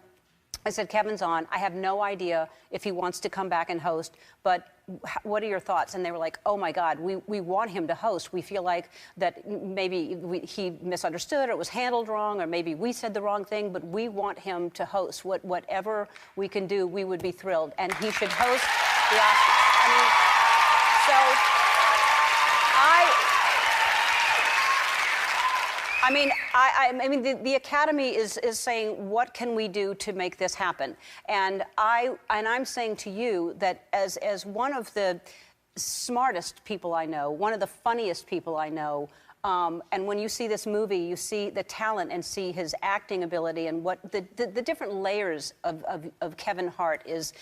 I said, Kevin's on. I have no idea if he wants to come back and host, but what are your thoughts? And they were like, oh my God, we want him to host. We feel like that maybe he misunderstood or it was handled wrong, or maybe we said the wrong thing, but we want him to host. Whatever we can do, we would be thrilled. And he should host the Oscars. I mean, the Academy is saying, what can we do to make this happen? And I'm saying to you that as one of the smartest people I know, one of the funniest people I know, and when you see this movie, you see the talent and see his acting ability and what the different layers of Kevin Hart is.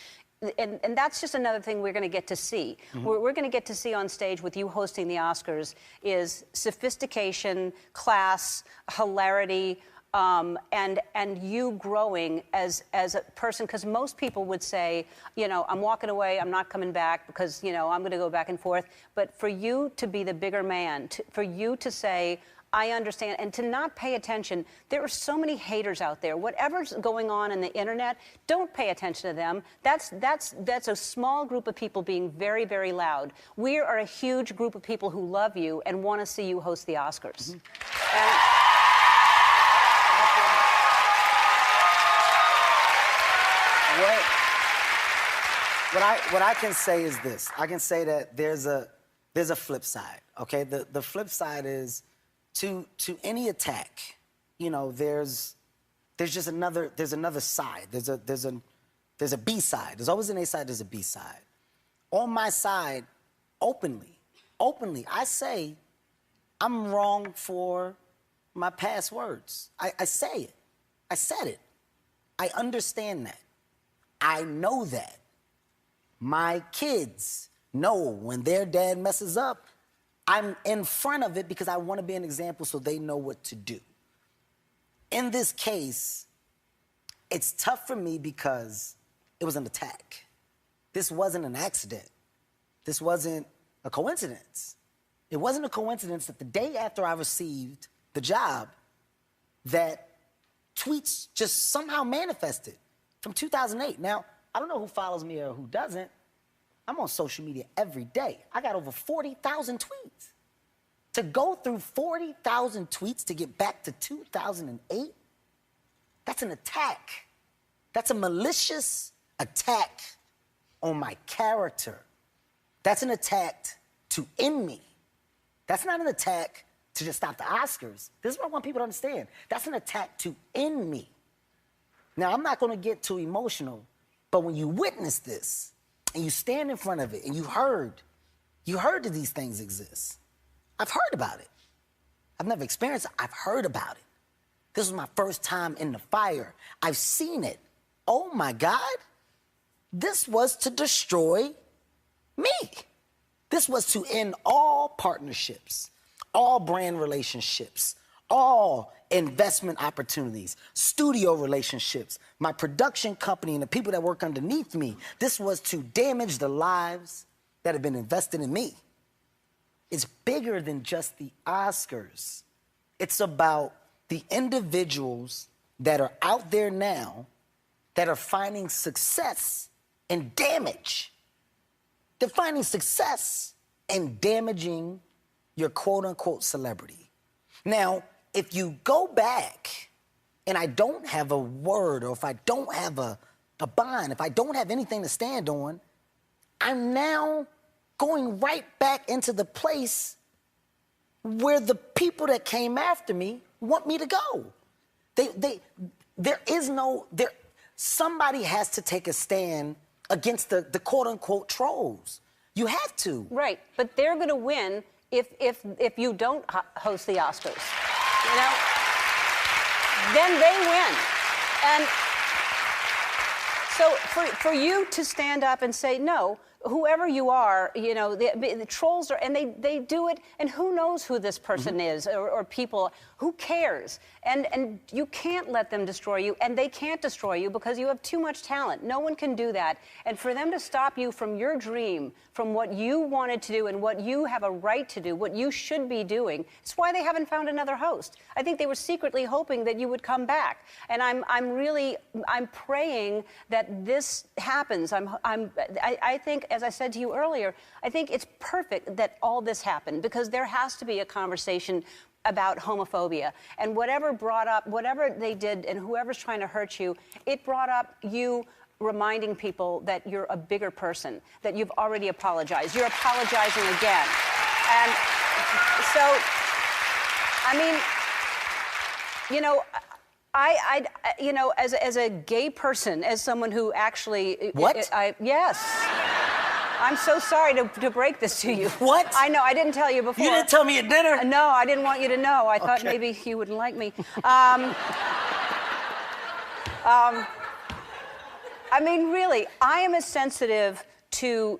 And that's just another thing we're going to get to see. We're going to get to see on stage with you hosting the Oscars is sophistication, class, hilarity, and you growing as a person. Because most people would say, I'm walking away, I'm not coming back because, I'm going to go back and forth. But for you to be the bigger man, for you to say, I understand, and to not pay attention. There are so many haters out there. Whatever's going on in the internet, don't pay attention to them. That's a small group of people being very, very loud. We are a huge group of people who love you and want to see you host the Oscars. What I can say is this. I can say that there's a flip side. Okay, the flip side is. To any attack, there's just another side. There's a B side. There's always an A side. There's a B side. On my side, openly, I say I'm wrong for my past words. I say it. I said it. I understand that. I know that. My kids know when their dad messes up, I'm in front of it because I want to be an example so they know what to do. In this case, it's tough for me because it was an attack. This wasn't an accident. This wasn't a coincidence. It wasn't a coincidence that the day after I received the job, that tweets just somehow manifested from 2008. Now, I don't know who follows me or who doesn't. I'm on social media every day. I got over 40,000 tweets. To go through 40,000 tweets to get back to 2008, that's an attack. That's a malicious attack on my character. That's an attack to end me. That's not an attack to just stop the Oscars. This is what I want people to understand. That's an attack to end me. Now, I'm not going to get too emotional, but when you witness this, and you stand in front of it, and you heard that these things exist. I've heard about it. I've never experienced it. I've heard about it. This was my first time in the fire. I've seen it. Oh my God. This was to destroy me. This was to end all partnerships, all brand relationships, all investment opportunities, studio relationships, my production company and the people that work underneath me. This was to damage the lives that have been invested in me. It's bigger than just the Oscars. It's about the individuals that are out there now that are finding success in damage. They're finding success in damaging your quote-unquote celebrity. Now, if you go back and I don't have a word, or if I don't have a bond, if I don't have anything to stand on, I'm now going right back into the place where the people that came after me want me to go. Somebody has to take a stand against the quote-unquote trolls. You have to. Right, but they're going to win if you don't host the Oscars. You know, then they win. And so for you to stand up and say, no, whoever you are, you know, the trolls are, and they do it, and who knows who this person is, or people, who cares? And you can't let them destroy you, and they can't destroy you because you have too much talent. No one can do that. And for them to stop you from your dream, from what you wanted to do and what you have a right to do, what you should be doing, it's why they haven't found another host. I think they were secretly hoping that you would come back. And I'm praying that this happens. I think, as I said to you earlier, I think it's perfect that all this happened, because there has to be a conversation about homophobia. And whatever they did, and whoever's trying to hurt you, it brought up you reminding people that you're a bigger person, that you've already apologized. You're apologizing again. And so, I mean, you know, you know, as a gay person, as someone who actually... What? Yes. I'm so sorry to break this to you. What? I know, I didn't tell you before. You didn't tell me at dinner? No, I didn't want you to know. I thought maybe you wouldn't like me. I mean, really, I am as sensitive to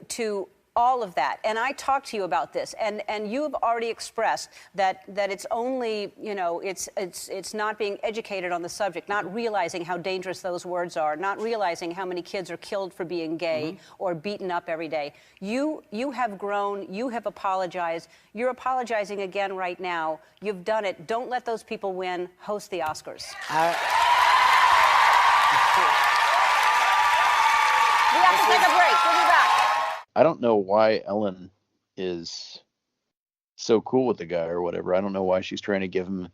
all of that, and I talked to you about this, and you have already expressed that it's only, you know, it's not being educated on the subject, not realizing how dangerous those words are, not realizing how many kids are killed for being gay or beaten up every day. You have grown, you have apologized, you're apologizing again right now. You've done it. Don't let those people win. Host the Oscars. We have to take a break. We'll be back. I don't know why Ellen is so cool with the guy or whatever. I don't know why she's trying to give him.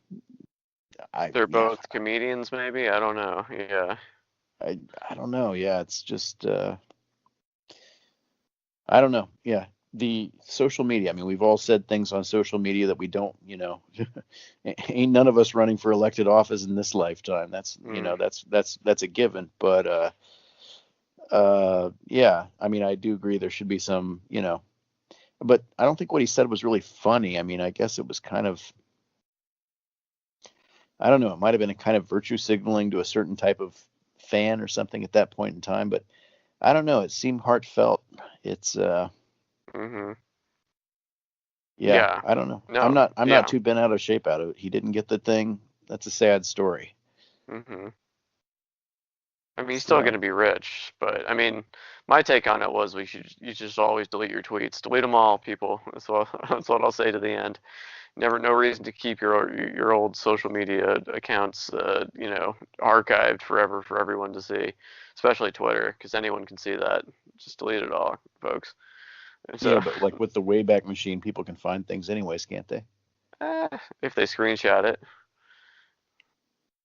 They're both comedians, maybe. I don't know. Yeah. I don't know. Yeah, it's just. I don't know. Yeah, the social media. I mean, we've all said things on social media that we don't. You know, ain't none of us running for elected office in this lifetime. That's you know that's a given. But yeah, I mean, I do agree there should be some, you know, but I don't think what he said was really funny. I mean, I guess it was kind of, I don't know, it might have been a kind of virtue signaling to a certain type of fan or something at that point in time, but I don't know. It seemed heartfelt. It's, yeah, I don't know. No, I'm not too bent out of shape out of it. He didn't get the thing. That's a sad story. I mean, he's still going to be rich, but I mean, my take on it was you just always delete your tweets, delete them all, people. That's what I'll say to the end. No reason to keep your old social media accounts, you know, archived forever for everyone to see, especially Twitter, because anyone can see that. Just delete it all, folks. So, yeah, but like with the Wayback Machine, people can find things anyways, can't they? If they screenshot it.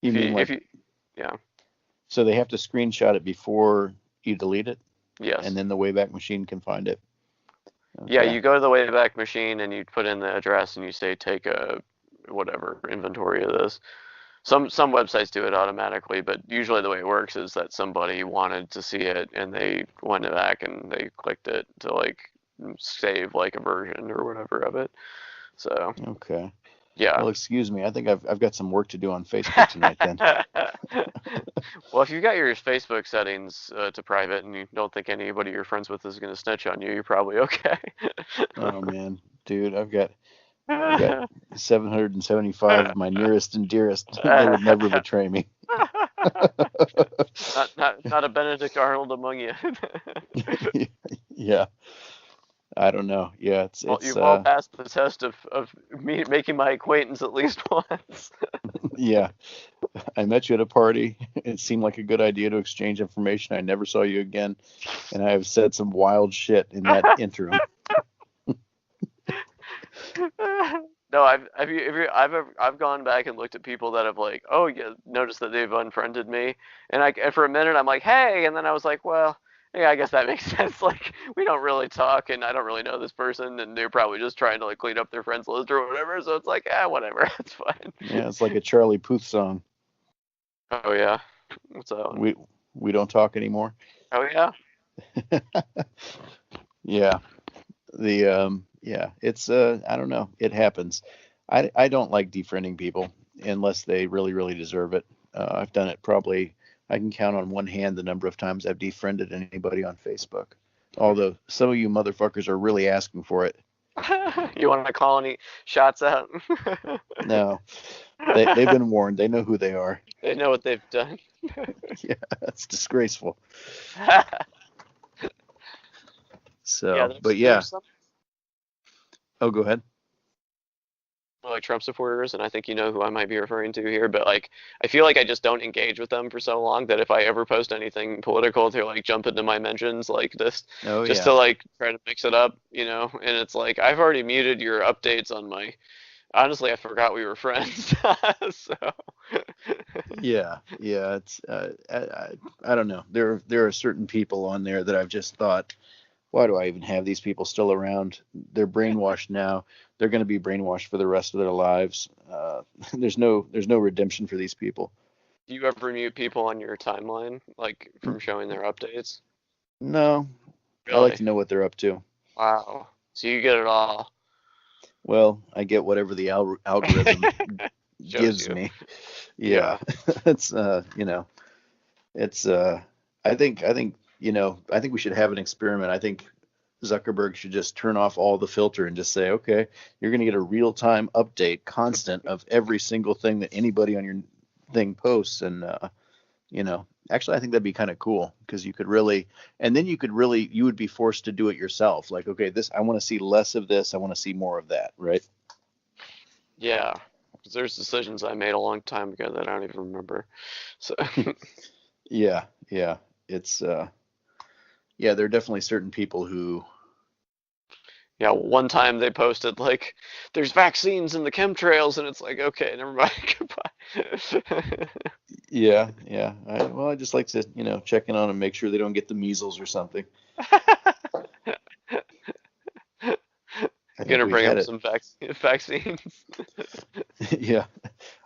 Yeah. So they have to screenshot it before you delete it? Yes. And then the Wayback Machine can find it? Okay. Yeah, you go to the Wayback Machine and you put in the address and you say take a whatever inventory of this. Some websites do it automatically, but usually the way it works is that somebody wanted to see it and they went back and they clicked it to like save like a version or whatever of it. So okay. Yeah. Well, excuse me. I think I've got some work to do on Facebook tonight then. Well, if you've got your Facebook settings to private and you don't think anybody you're friends with is going to snitch on you, you're probably okay. Oh man, dude, I've got 775 of my nearest and dearest. They would never betray me. not a Benedict Arnold among you. Yeah. I don't know. Yeah, it's You've all passed the test of me making my acquaintance at least once. yeah. I met you at a party. It seemed like a good idea to exchange information. I never saw you again, and I have said some wild shit in that interim. No, I've gone back and looked at people that have like, oh yeah, noticed that they've unfriended me, and for a minute I'm like, hey, and then I was like, well, yeah, I guess that makes sense. Like, we don't really talk, and I don't really know this person, and they're probably just trying to like clean up their friends list or whatever. So it's like, whatever, it's fine. Yeah, it's like a Charlie Puth song. Oh yeah, what's that one? We don't talk anymore. Oh yeah. Yeah. It's I don't know. It happens. I don't like defriending people unless they really, really deserve it. I've done it probably, I can count on one hand the number of times I've defriended anybody on Facebook. Although some of you motherfuckers are really asking for it. You want to call any shots out? No. They've been warned. They know who they are. They know what they've done. Yeah, that's disgraceful. So, Yeah, but yeah. some, Oh, go ahead. like Trump supporters, and I think you know who I might be referring to here, but like I feel like I just don't engage with them for so long that if I ever post anything political, they like jump into my mentions like this, just to like try to mix it up, and it's like I've already muted your updates on my. Honestly, I forgot we were friends. So. Yeah, it's I don't know. There are certain people on there that I've just thought, why do I even have these people still around? They're brainwashed now. They're going to be brainwashed for the rest of their lives. There's no redemption for these people. Do you ever mute people on your timeline, like from showing their updates? No, Really? I like to know what they're up to. Wow. So you get it all. Well, I get whatever the algorithm gives me. Yeah. It's it's I think we should have an experiment. I think Zuckerberg should just turn off all the filter and just say, okay, you're going to get a real-time update constant of every single thing that anybody on your thing posts. And actually I think that'd be kind of cool because you would be forced to do it yourself. Like, okay, I want to see less of this. I want to see more of that. Right. Yeah. Because there's decisions I made a long time ago that I don't even remember. So. Yeah. It's, there are definitely certain people who. Yeah, one time they posted like, "There's vaccines in the chemtrails," and it's like, okay, never mind, goodbye. Yeah. I just like to, check in on them, make sure they don't get the measles or something. I'm gonna bring up some vaccines. Yeah,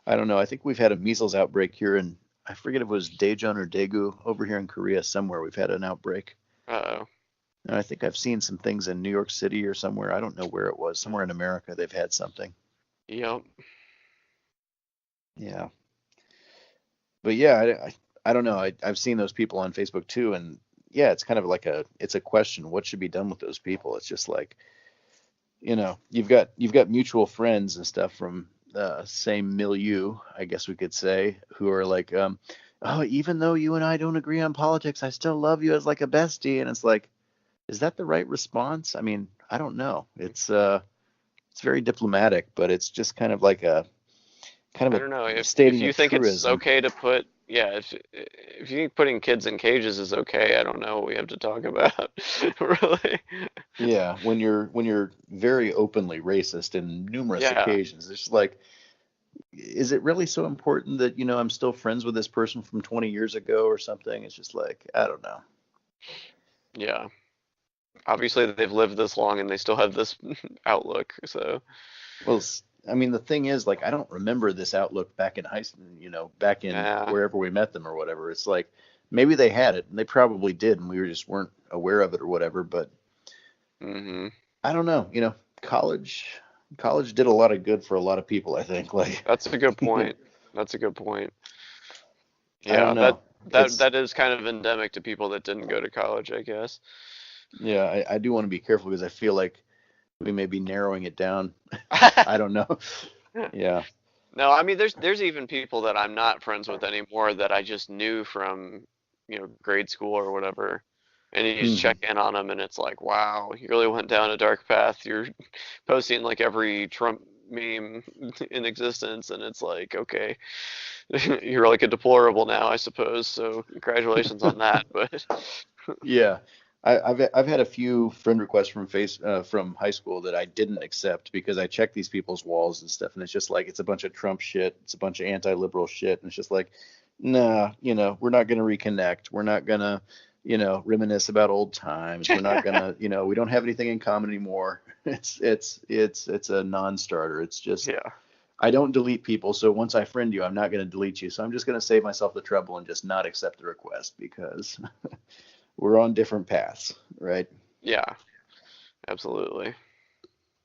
I don't know. I think we've had a measles outbreak here in, I forget if it was Daejeon or Daegu over here in Korea somewhere. We've had an outbreak. Uh-oh. And I think I've seen some things in New York City or somewhere. I don't know where it was. Somewhere in America, they've had something. Yep. Yeah. But yeah, I don't know. I've seen those people on Facebook too, and yeah, it's kind of like it's a question. What should be done with those people? It's just like, you've got mutual friends and stuff from the same milieu, I guess we could say, who are like, oh, even though you and I don't agree on politics, I still love you as like a bestie. And it's like, is that the right response? I mean, I don't know. It's very diplomatic, but it's just kind of like a kind of I don't know if you think truism. it's okay to put if you think putting kids in cages is okay, I don't know what we have to talk about. Really. Yeah, when you're very openly racist in numerous occasions, it's just like, is it really so important that I'm still friends with this person from 20 years ago or something? It's just like, I don't know. Yeah. Obviously, they've lived this long and they still have this outlook. So. Well, I mean, the thing is, like, I don't remember this outlook back in high school, back in wherever we met them or whatever. It's like, maybe they had it, and they probably did, and we just weren't aware of it or whatever. But I don't know. College college did a lot of good for a lot of people, I think. Like, That's a good point. That's a good point. I don't Yeah, know. that is kind of endemic to people that didn't go to college, I guess. Yeah, I do want to be careful because I feel like we may be narrowing it down. I don't know. Yeah. No, I mean there's even people that I'm not friends with anymore that I just knew from, grade school or whatever. And you just Mhm. check in on them and it's like, wow, you really went down a dark path. You're posting like every Trump meme in existence and it's like, okay, you're like a deplorable now, I suppose. So congratulations on that. But Yeah. I've had a few friend requests from high school that I didn't accept because I checked these people's walls and stuff, and it's just like it's a bunch of Trump shit, it's a bunch of anti-liberal shit, and it's just like, nah, we're not gonna reconnect, we're not gonna, reminisce about old times, we're not gonna, we don't have anything in common anymore. It's a non-starter. It's just yeah. I don't delete people, so once I friend you, I'm not gonna delete you, so I'm just gonna save myself the trouble and just not accept the request because we're on different paths, right? Yeah, absolutely.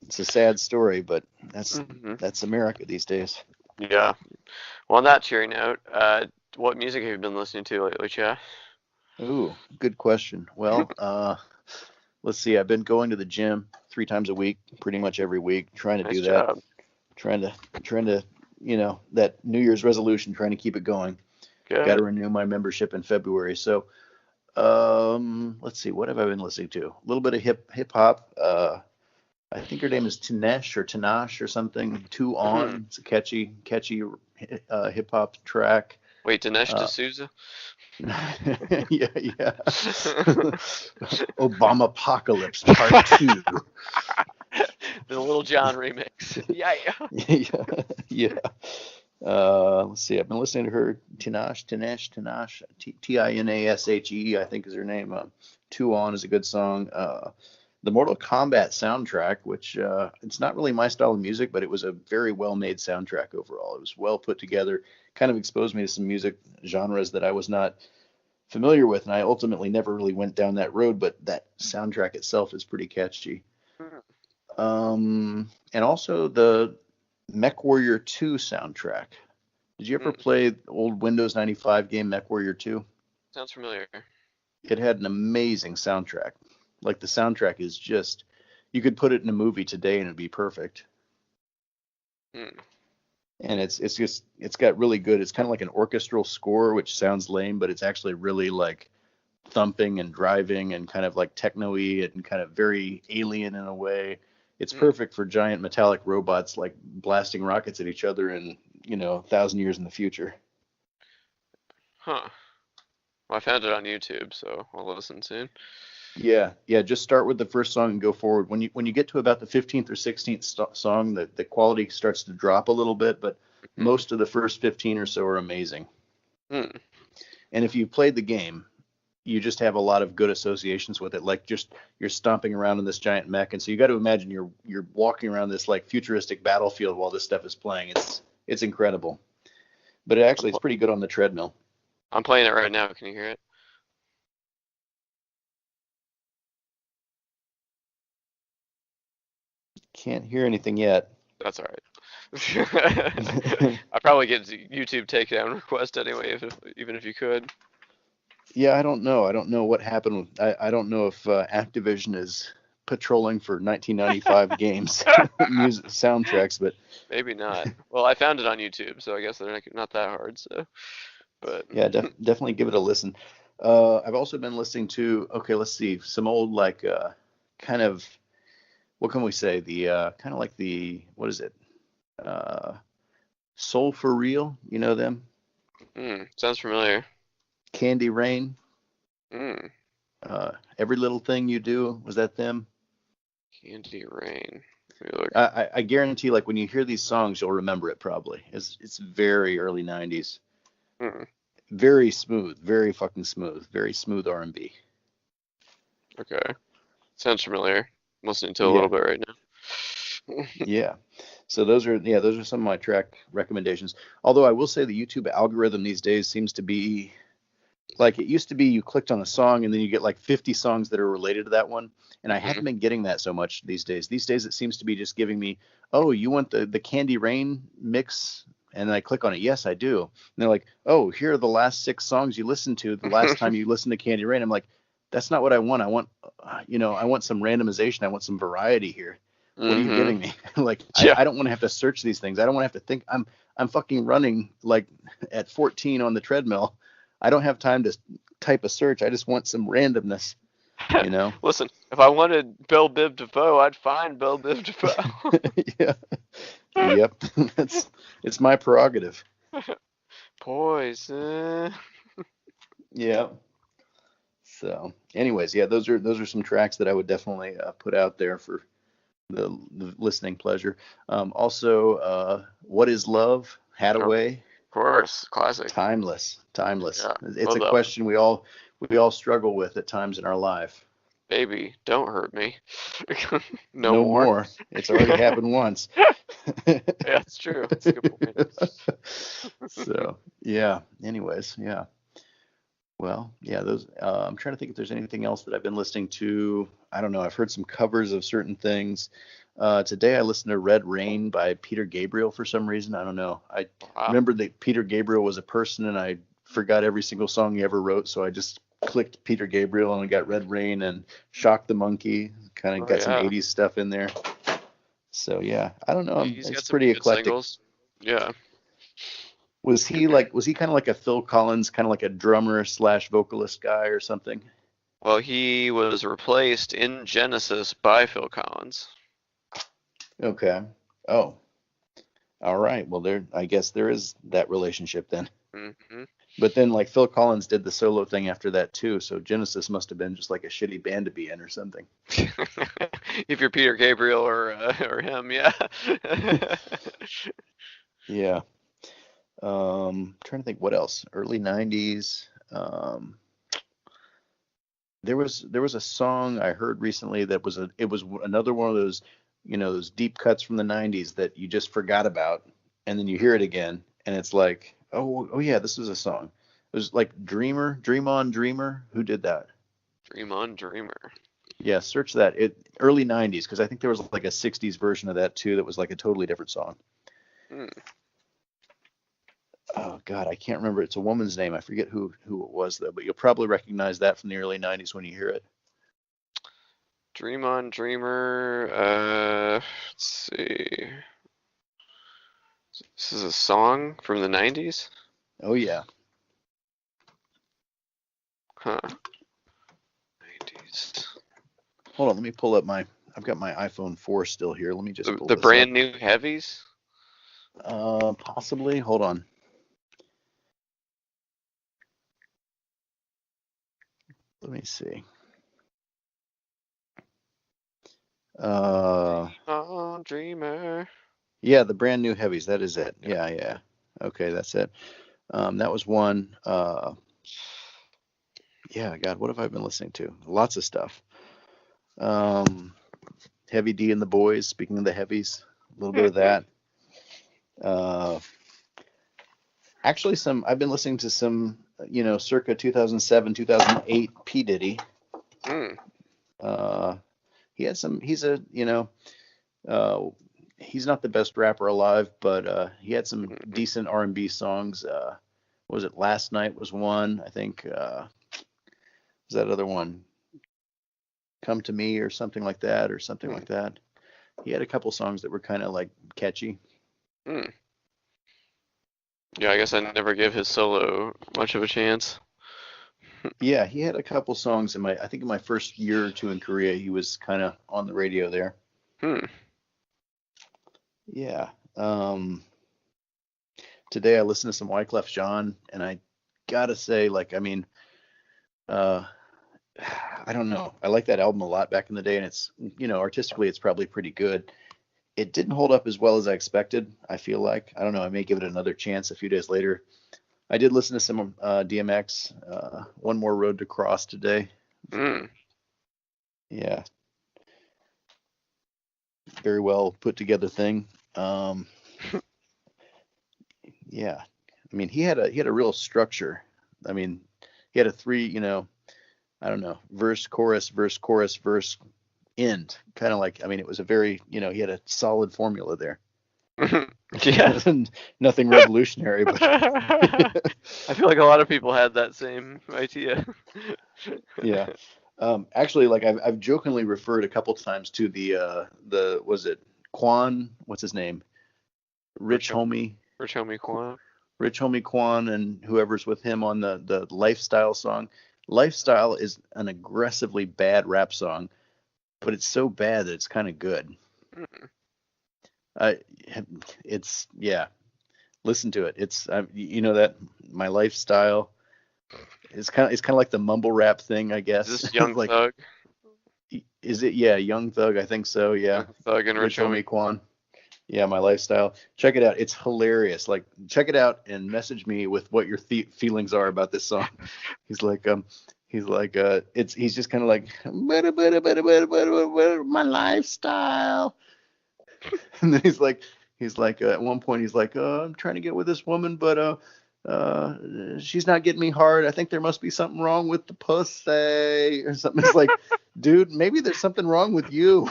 It's a sad story, but that's Hmm. that's America these days. Yeah. Well, on that cheery note, what music have you been listening to lately, Chad? Ooh, good question. Well, let's see. I've been going to the gym 3 times a week, pretty much every week, trying to Nice do that. job. Trying to, that New Year's resolution, trying to keep it going. Got to Good. renew my membership in February. So, let's see. What have I been listening to? A little bit of hip hop. I think her name is Tanash or something. Two Hmm. on. It's a catchy hip hop track. Wait, Dinesh Uh, D'Souza? yeah, yeah. Obama Apocalypse Part 2. The Little John remix. Yeah. Yeah, yeah. Let's see. I've been listening to her. Tinash, Tinashe, I think is her name. Two on is a good song. The Mortal Kombat soundtrack, which it's not really my style of music, but it was a very well made soundtrack overall. It was well put together, kind of exposed me to some music genres that I was not familiar with, and I ultimately never really went down that road, but that soundtrack itself is pretty catchy. And also the Mech Warrior 2 soundtrack. Did you ever Mm, play the old Windows 95 game Mech Warrior 2? sounds familiar. It had an amazing soundtrack. Like the soundtrack is just, you could put it in a movie today and it'd be perfect. Mm, And it's got really good. It's kind of like an orchestral score, which sounds lame, but it's actually really like thumping and driving and kind of like techno-y and kind of very alien in a way. It's mm. perfect for giant metallic robots like blasting rockets at each other in, 1,000 years in the future. Huh. Well, I found it on YouTube, so I'll listen soon. Yeah, yeah. Just start with the first song and go forward. When you get to about the 15th or 16th song, the quality starts to drop a little bit, but Hmm. most of the first 15 or so are amazing. Hmm. And if you played the game, you just have a lot of good associations with it. Like just you're stomping around in this giant mech, and so you got to imagine you're walking around this like futuristic battlefield while this stuff is playing. It's incredible, but I'm, it's pl- pretty good on the treadmill. I'm playing it right now. Can you hear it? Can't hear anything yet. That's all right. I probably get YouTube takedown request anyway, even if you could. Yeah, I don't know what happened. I don't know if Activision is patrolling for 1995 games music soundtracks, but Maybe not. Well, I found it on YouTube, so I guess they're not that hard. So, but yeah, definitely give it a listen. I've also been listening to, okay, let's see, some old like kind of, what can we say? The kind of like the, what is it? Uh, Soul for Real, you know them? sounds familiar. Candy Rain, Mm, Every Little Thing You Do, was that them? Candy Rain. Let me look. I guarantee, like when you hear these songs, you'll remember it probably. It's very early '90s, Mm, very smooth, very fucking smooth, very smooth R&B. okay, sounds familiar. I'm listening to a Yeah, little bit right now. yeah. So those are some of my track recommendations. Although I will say the YouTube algorithm these days seems to be Like it used to be, you clicked on a song and then you get like 50 songs that are related to that one. And I haven't been getting that so much these days. These days it seems to be just giving me, oh, you want the Candy Rain mix? And then I click on it. Yes, I do. And they're like, oh, here are the last 6 songs you listened to the last time you listened to Candy Rain. I'm like, that's not what I want. I want, I want some randomization. I want some variety here. What are you giving me? Like, Yeah. I don't want to have to search these things. I don't want to have to think. I'm fucking running like at 14 on the treadmill. I don't have time to type a search. I just want some randomness, you know? Listen, if I wanted Belle Biv DeVoe, I'd find Belle Biv DeVoe. Yeah. Yep. It's my prerogative. Poison. Yeah. So, anyways, yeah, those are some tracks that I would definitely put out there for the listening pleasure. Also, What Is Love? Hadaway. Of course, classic. Timeless. Yeah, It's a love that question we all struggle with at times in our life. Baby, don't hurt me. No more. more. It's already happened once. Yeah, it's true. That's a good point. So, yeah. Anyways, yeah. Well, yeah, those. I'm trying to think if there's anything else that I've been listening to. I don't know. I've heard some covers of certain things. Today I listened to Red Rain by Peter Gabriel for some reason. I don't know. I remembered that Peter Gabriel was a person, and I forgot every single song he ever wrote. So I just clicked Peter Gabriel and got Red Rain and Shock the Monkey. Kind of got some 80s stuff in there. So yeah, I don't know. He's got It's some pretty good eclectic. singles. Yeah. Was he kind of like a Phil Collins, kind of like a drummer / vocalist guy or something? Well, he was replaced in Genesis by Phil Collins. Okay. Oh, all right. Well, I guess there is that relationship then. Hmm. But then, like, Phil Collins did the solo thing after that too, so Genesis must have been just like a shitty band to be in or something. If you're Peter Gabriel or him, yeah. Yeah. Trying to think what else. Early '90s. There was a song I heard recently that was another one of those, those deep cuts from the '90s that you just forgot about, and then you hear it again, and it's like, oh yeah, this is a song. It was like Dream On Dreamer. Who did that? Dream On Dreamer. Yeah, search that. Early '90s, because I think there was like a '60s version of that too that was like a totally different song. Oh God, I can't remember. It's a woman's name. I forget who it was though, but you'll probably recognize that from the early '90s when you hear it. Dream On Dreamer. Let's see. This is a song from the 90s? Oh yeah. Huh. 90s. Hold on, let me pull up I've got my iPhone 4 still here. Let me just pull The this brand up. new heavies? Possibly. Hold on. Let me see. Oh, Dreamer. Yeah, the brand new heavies. That is it. Yeah. Okay, that's it. That was one. Yeah, God, what have I been listening to? Lots of stuff. Heavy D and the Boys. Speaking of the heavies, a little bit of that. Actually, I've been listening to some, circa 2007, 2008 P. Diddy. He's not the best rapper alive, but he had some decent R&B songs. Was it Last Night was one? I think, was that other one? Come to Me or something like that, like that. He had a couple songs that were kind of like catchy. Yeah, I guess I never gave his solo much of a chance. Yeah, he had a couple songs in my first year or two in Korea. He was kind of on the radio there. Yeah. Today I listened to some Wyclef Jean, and I gotta say, I don't know. I like that album a lot back in the day, and it's, artistically it's probably pretty good. It didn't hold up as well as I expected, I feel like. I don't know. I may give it another chance a few days later. I did listen to some DMX, One More Road to Cross today. Yeah. Very well put together thing. Yeah. I mean, he had a real structure. I mean, he had a three, I don't know, verse, chorus, end. Kind of like, I mean, it was a very, he had a solid formula there. Yeah. Nothing revolutionary, but I feel like a lot of people had that same idea. yeah. Actually, like I've jokingly referred a couple times to the was it Quan? What's his name? Rich Homie Quan and whoever's with him on the Lifestyle song. Lifestyle is an aggressively bad rap song, but it's so bad that it's kind of good. It's listen to it. It's that My Lifestyle. It's kind of like the mumble rap thing, I guess. Is this Young like, Thug? Is it? Yeah, Young Thug. I think so. Yeah. Young Thug and Rich Homie Quan. Yeah, My Lifestyle. Check it out. It's hilarious. Like, check it out and message me with what your feelings are about this song. He's just kind of like my lifestyle. And then he's like at one point he's like, I'm trying to get with this woman, but she's not getting me hard. I think there must be something wrong with the pussy or something. It's like, dude, maybe there's something wrong with you.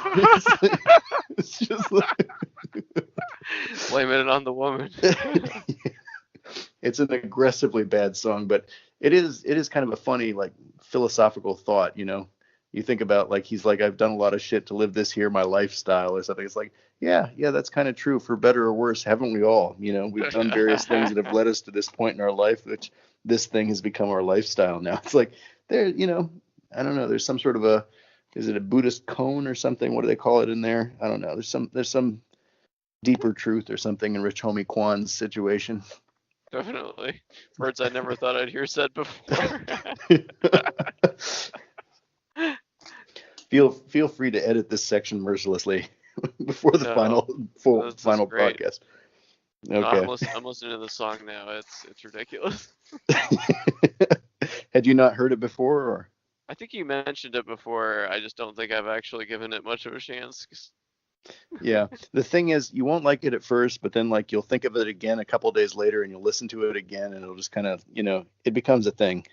It's just like blaming it on the woman. It's an aggressively bad song, but it is kind of a funny, like, philosophical thought. You think about, like, he's like, I've done a lot of shit to live this here, my lifestyle or something. It's like, yeah, that's kind of true, for better or worse, haven't we all? We've done various things that have led us to this point in our life, which this thing has become our lifestyle now. It's like, there, I don't know, there's some sort of is it a Buddhist cone or something? What do they call it in there? I don't know. There's some deeper truth or something in Rich Homie Quan's situation. Definitely. Words I never thought I'd hear said before. Feel free to edit this section mercilessly before the final broadcast. Okay. No, I'm listening to the song now. It's ridiculous. Had you not heard it before, or? I think you mentioned it before. I just don't think I've actually given it much of a chance. Yeah. The thing is, you won't like it at first, but then, like, you'll think of it again a couple of days later and you'll listen to it again and it'll just kind of, it becomes a thing.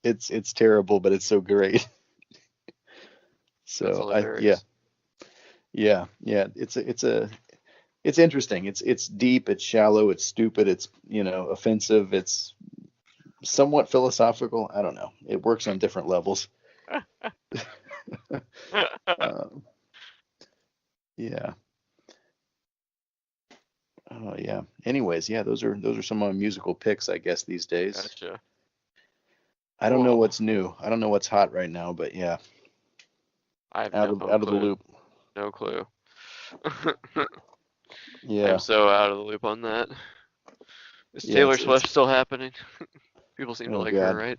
It's terrible, but it's so great. So yeah. It's interesting. It's deep, it's shallow, it's stupid, it's, offensive, it's somewhat philosophical. I don't know. It works on different levels. Yeah. Oh yeah. Anyways, yeah, those are some of my musical picks, I guess, these days. Gotcha. I don't know what's new. I don't know what's hot right now, but yeah. I have out of the loop. No clue. Yeah. I'm so out of the loop on that. Is Taylor Swift still happening? People seem to like her, right?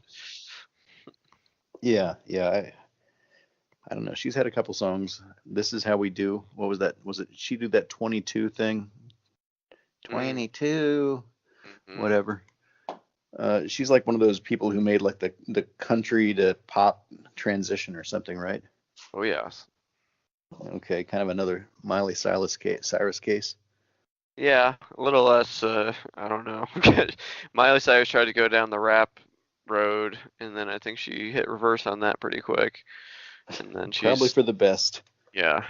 Yeah. I don't know. She's had a couple songs. This Is How We Do. What was that? Was it she did that 22 thing? 22. Mm-hmm. Whatever. She's like one of those people who made like the country to pop transition or something, right? Oh yes. Okay, kind of another Miley Cyrus case. Yeah, a little less. I don't know. Miley Cyrus tried to go down the rap road, and then I think she hit reverse on that pretty quick. And then she's probably for the best. Yeah.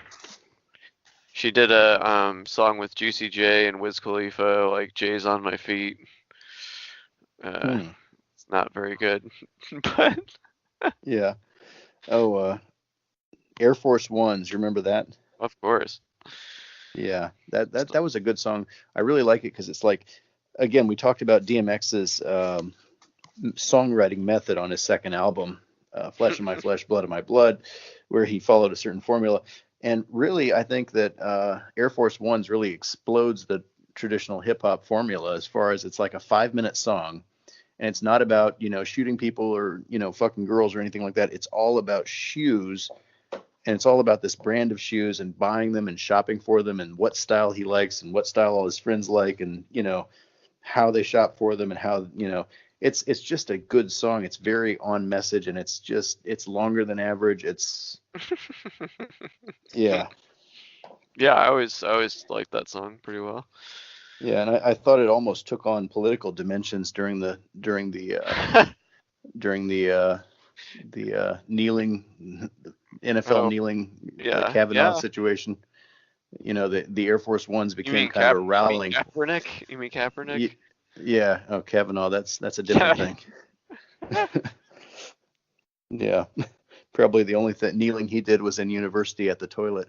She did a song with Juicy J and Wiz Khalifa, like J's on My Feet. It's not very good, but yeah. Oh, Air Force Ones. You remember that? Of course. Yeah, that was a good song. I really like it because it's like, again, we talked about DMX's songwriting method on his second album, Flesh of My Flesh, Blood of My Blood, where he followed a certain formula. And really, I think that Air Force Ones really explodes the traditional hip hop formula as far as it's like a 5-minute song. And it's not about, shooting people or, fucking girls or anything like that. It's all about shoes. And it's all about this brand of shoes and buying them and shopping for them and what style he likes and what style all his friends like and, how they shop for them and how, it's just a good song. It's very on message and it's longer than average. It's, yeah. Yeah, I always liked that song pretty well. Yeah, and I thought it almost took on political dimensions during the kneeling, the NFL Oh, kneeling, the yeah, Kavanaugh yeah. situation. The Air Force Ones You became mean kind of a You mean rallying. Kaepernick? You mean Kaepernick? Yeah. Oh, Kavanaugh. That's a different thing. Yeah. Probably the only kneeling he did was in university at the toilet.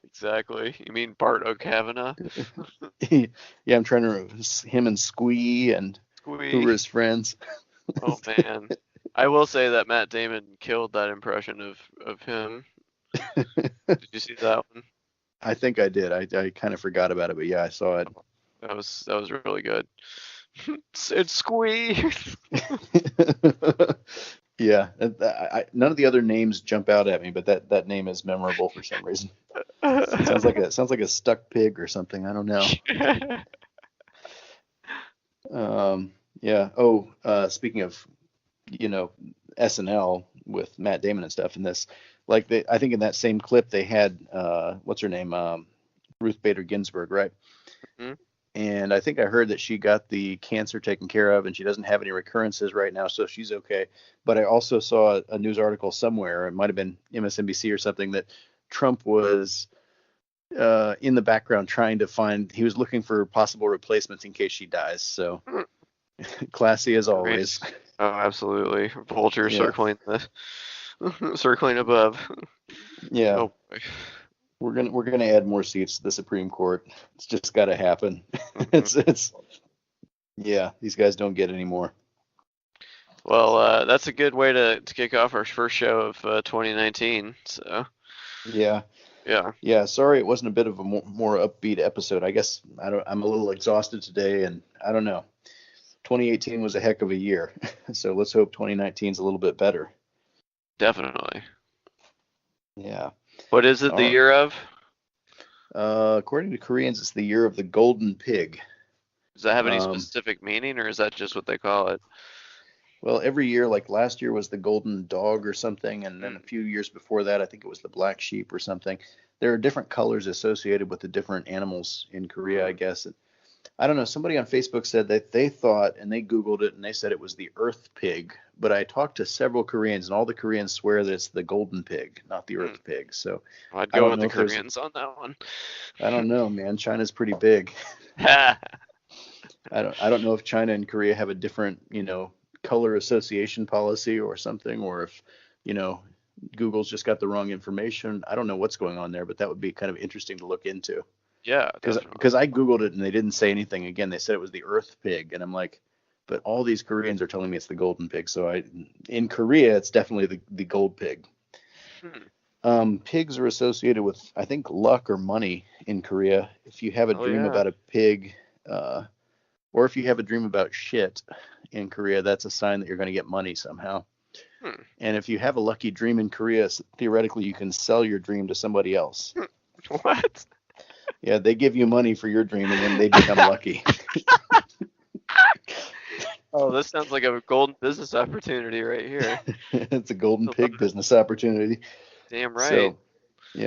Exactly. You mean Bart O'Kavanaugh? Yeah, I'm trying to remember him and Squee and who were Squee. his friends. Oh man. I will say that Matt Damon killed that impression of him. Did you see that one? I think I did. I kind of forgot about it, but yeah, I saw it. That was really good. It's Squee. Yeah, none of the other names jump out at me, but that name is memorable for some reason. Sounds like a stuck pig or something. I don't know. Yeah. Oh, speaking of, SNL with Matt Damon and stuff in this, like I think in that same clip they had what's her name, Ruth Bader Ginsburg, right? Mhm. And I think I heard that she got the cancer taken care of and she doesn't have any recurrences right now, so she's okay. But I also saw a news article somewhere, it might have been MSNBC or something, that Trump was in the background he was looking for possible replacements in case she dies. So classy as always. Great. Oh, absolutely. Vulture Yeah. circling above. Yeah. Oh boy. We're gonna add more seats to the Supreme Court. It's just got to happen. It's yeah. These guys don't get any more. Well, that's a good way to kick off our first show of 2019. So Yeah. yeah. Yeah. Sorry, it wasn't a bit of a more upbeat episode. I guess I'm a little exhausted today, and I don't know. 2018 was a heck of a year, so let's hope 2019 is a little bit better. Definitely. Yeah. What is it the year of? According to Koreans, it's the year of the golden pig. Does that have any specific meaning, or is that just what they call it? Well, every year, like last year was the golden dog or something, and then a few years before that, I think it was the black sheep or something. There are different colors associated with the different animals in Korea, I guess. I don't know. Somebody on Facebook said that they thought, and they Googled it, and they said it was the earth pig. But I talked to several Koreans, and all the Koreans swear that it's the golden pig, not the earth pig. So I'd I go don't with know the if there's. Koreans on that one. I don't know, man. China's pretty big. I don't know if China and Korea have a different, color association policy or something, or if, Google's just got the wrong information. I don't know what's going on there, but that would be kind of interesting to look into. Yeah, Because I Googled it and they didn't say anything. Again, they said it was the earth pig. And I'm like, but all these Koreans are telling me it's the golden pig. So in Korea, it's definitely the gold pig. Pigs are associated with, I think, luck or money in Korea. If you have a dream about a pig, or if you have a dream about shit in Korea, that's a sign that you're going to get money somehow. And if you have a lucky dream in Korea, theoretically, you can sell your dream to somebody else. What? Yeah, they give you money for your dream and then they become lucky. Oh, this sounds like a golden business opportunity right here. It's a golden pig business opportunity. Damn right.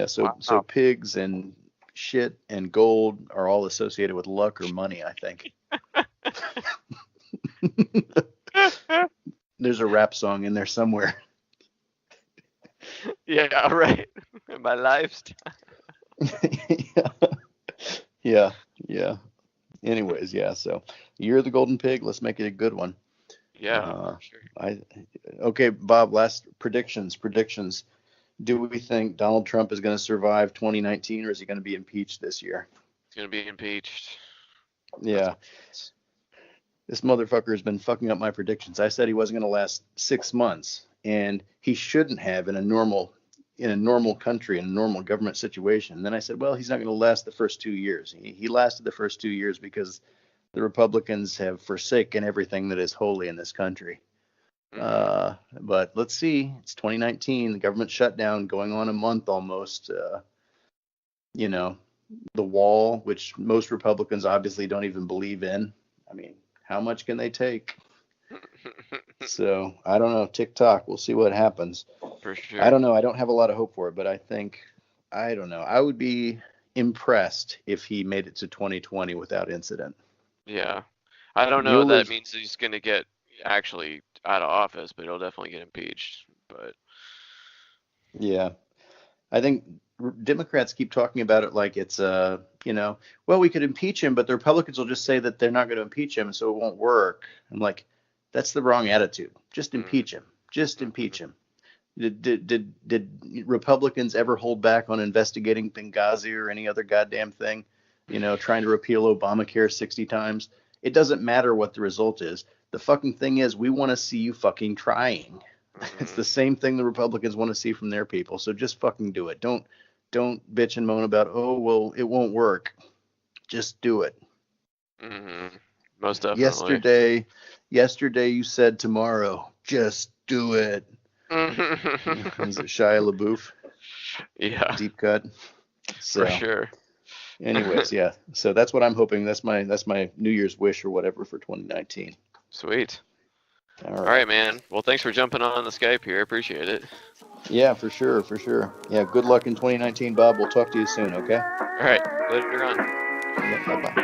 So pigs and shit and gold are all associated with luck or money, I think. There's a rap song in there somewhere. Yeah, right. My lifestyle. Yeah. Anyways, yeah. So you're the golden pig. Let's make it a good one. Yeah, sure. Okay, Bob. Last predictions. Do we think Donald Trump is going to survive 2019, or is he going to be impeached this year? He's gonna be impeached. Yeah. This motherfucker has been fucking up my predictions. I said he wasn't going to last 6 months, and he shouldn't have in a normal country, in a normal government situation. And then I said, well, he's not going to last the first 2 years. He lasted the first 2 years because the Republicans have forsaken everything that is holy in this country. But let's see. It's 2019. The government shutdown going on a month almost. The wall, which most Republicans obviously don't even believe in. I mean, how much can they take? So I don't know. TikTok. We'll see what happens. For sure. I don't know. I don't have a lot of hope for it, but I don't know. I would be, impressed if he made it to 2020 without incident. Yeah. I don't know if that means he's going to get actually out of office, but he'll definitely get impeached. But yeah, I think Democrats keep talking about it like it's well, we could impeach him, but the Republicans will just say that they're not going to impeach him, so it won't work. I'm like, that's the wrong attitude. Just impeach him. Just impeach him. Did Republicans ever hold back on investigating Benghazi or any other goddamn thing? Trying to repeal Obamacare 60 times. It doesn't matter what the result is. The fucking thing is, we want to see you fucking trying. It's the same thing the Republicans want to see from their people. So just fucking do it. Don't bitch and moan about, oh, well, it won't work. Just do it. Mm-hmm. Most definitely. Yesterday you said tomorrow. Just do it. Is it Shia LaBeouf? Yeah. Deep cut. So, for sure. Anyways, yeah. So that's what I'm hoping. That's my New Year's wish or whatever for 2019. Sweet. All right, man. Well, thanks for jumping on the Skype here. I appreciate it. Yeah, for sure. Yeah, good luck in 2019, Bob. We'll talk to you soon, okay? All right. Later on. Yeah, bye-bye.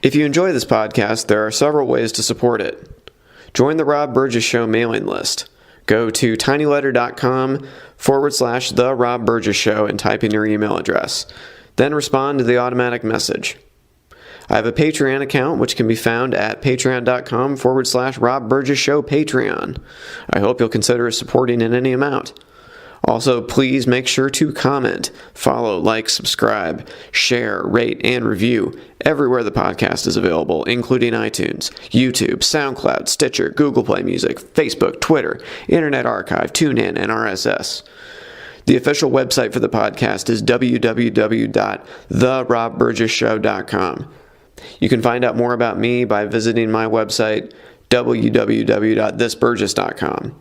If you enjoy this podcast, there are several ways to support it. Join the Rob Burgess Show mailing list. Go to tinyletter.com/The Rob Burgess Show and type in your email address. Then respond to the automatic message. I have a Patreon account which can be found at patreon.com/Rob Burgess Show Patreon. I hope you'll consider supporting in any amount. Also, please make sure to comment, follow, like, subscribe, share, rate, and review everywhere the podcast is available, including iTunes, YouTube, SoundCloud, Stitcher, Google Play Music, Facebook, Twitter, Internet Archive, TuneIn, and RSS. The official website for the podcast is www.therobburgessshow.com. You can find out more about me by visiting my website, www.thisburgess.com.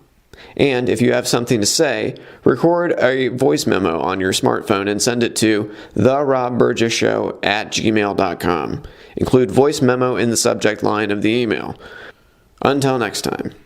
And if you have something to say, record a voice memo on your smartphone and send it to therobburgessshow@gmail.com. Include voice memo in the subject line of the email. Until next time.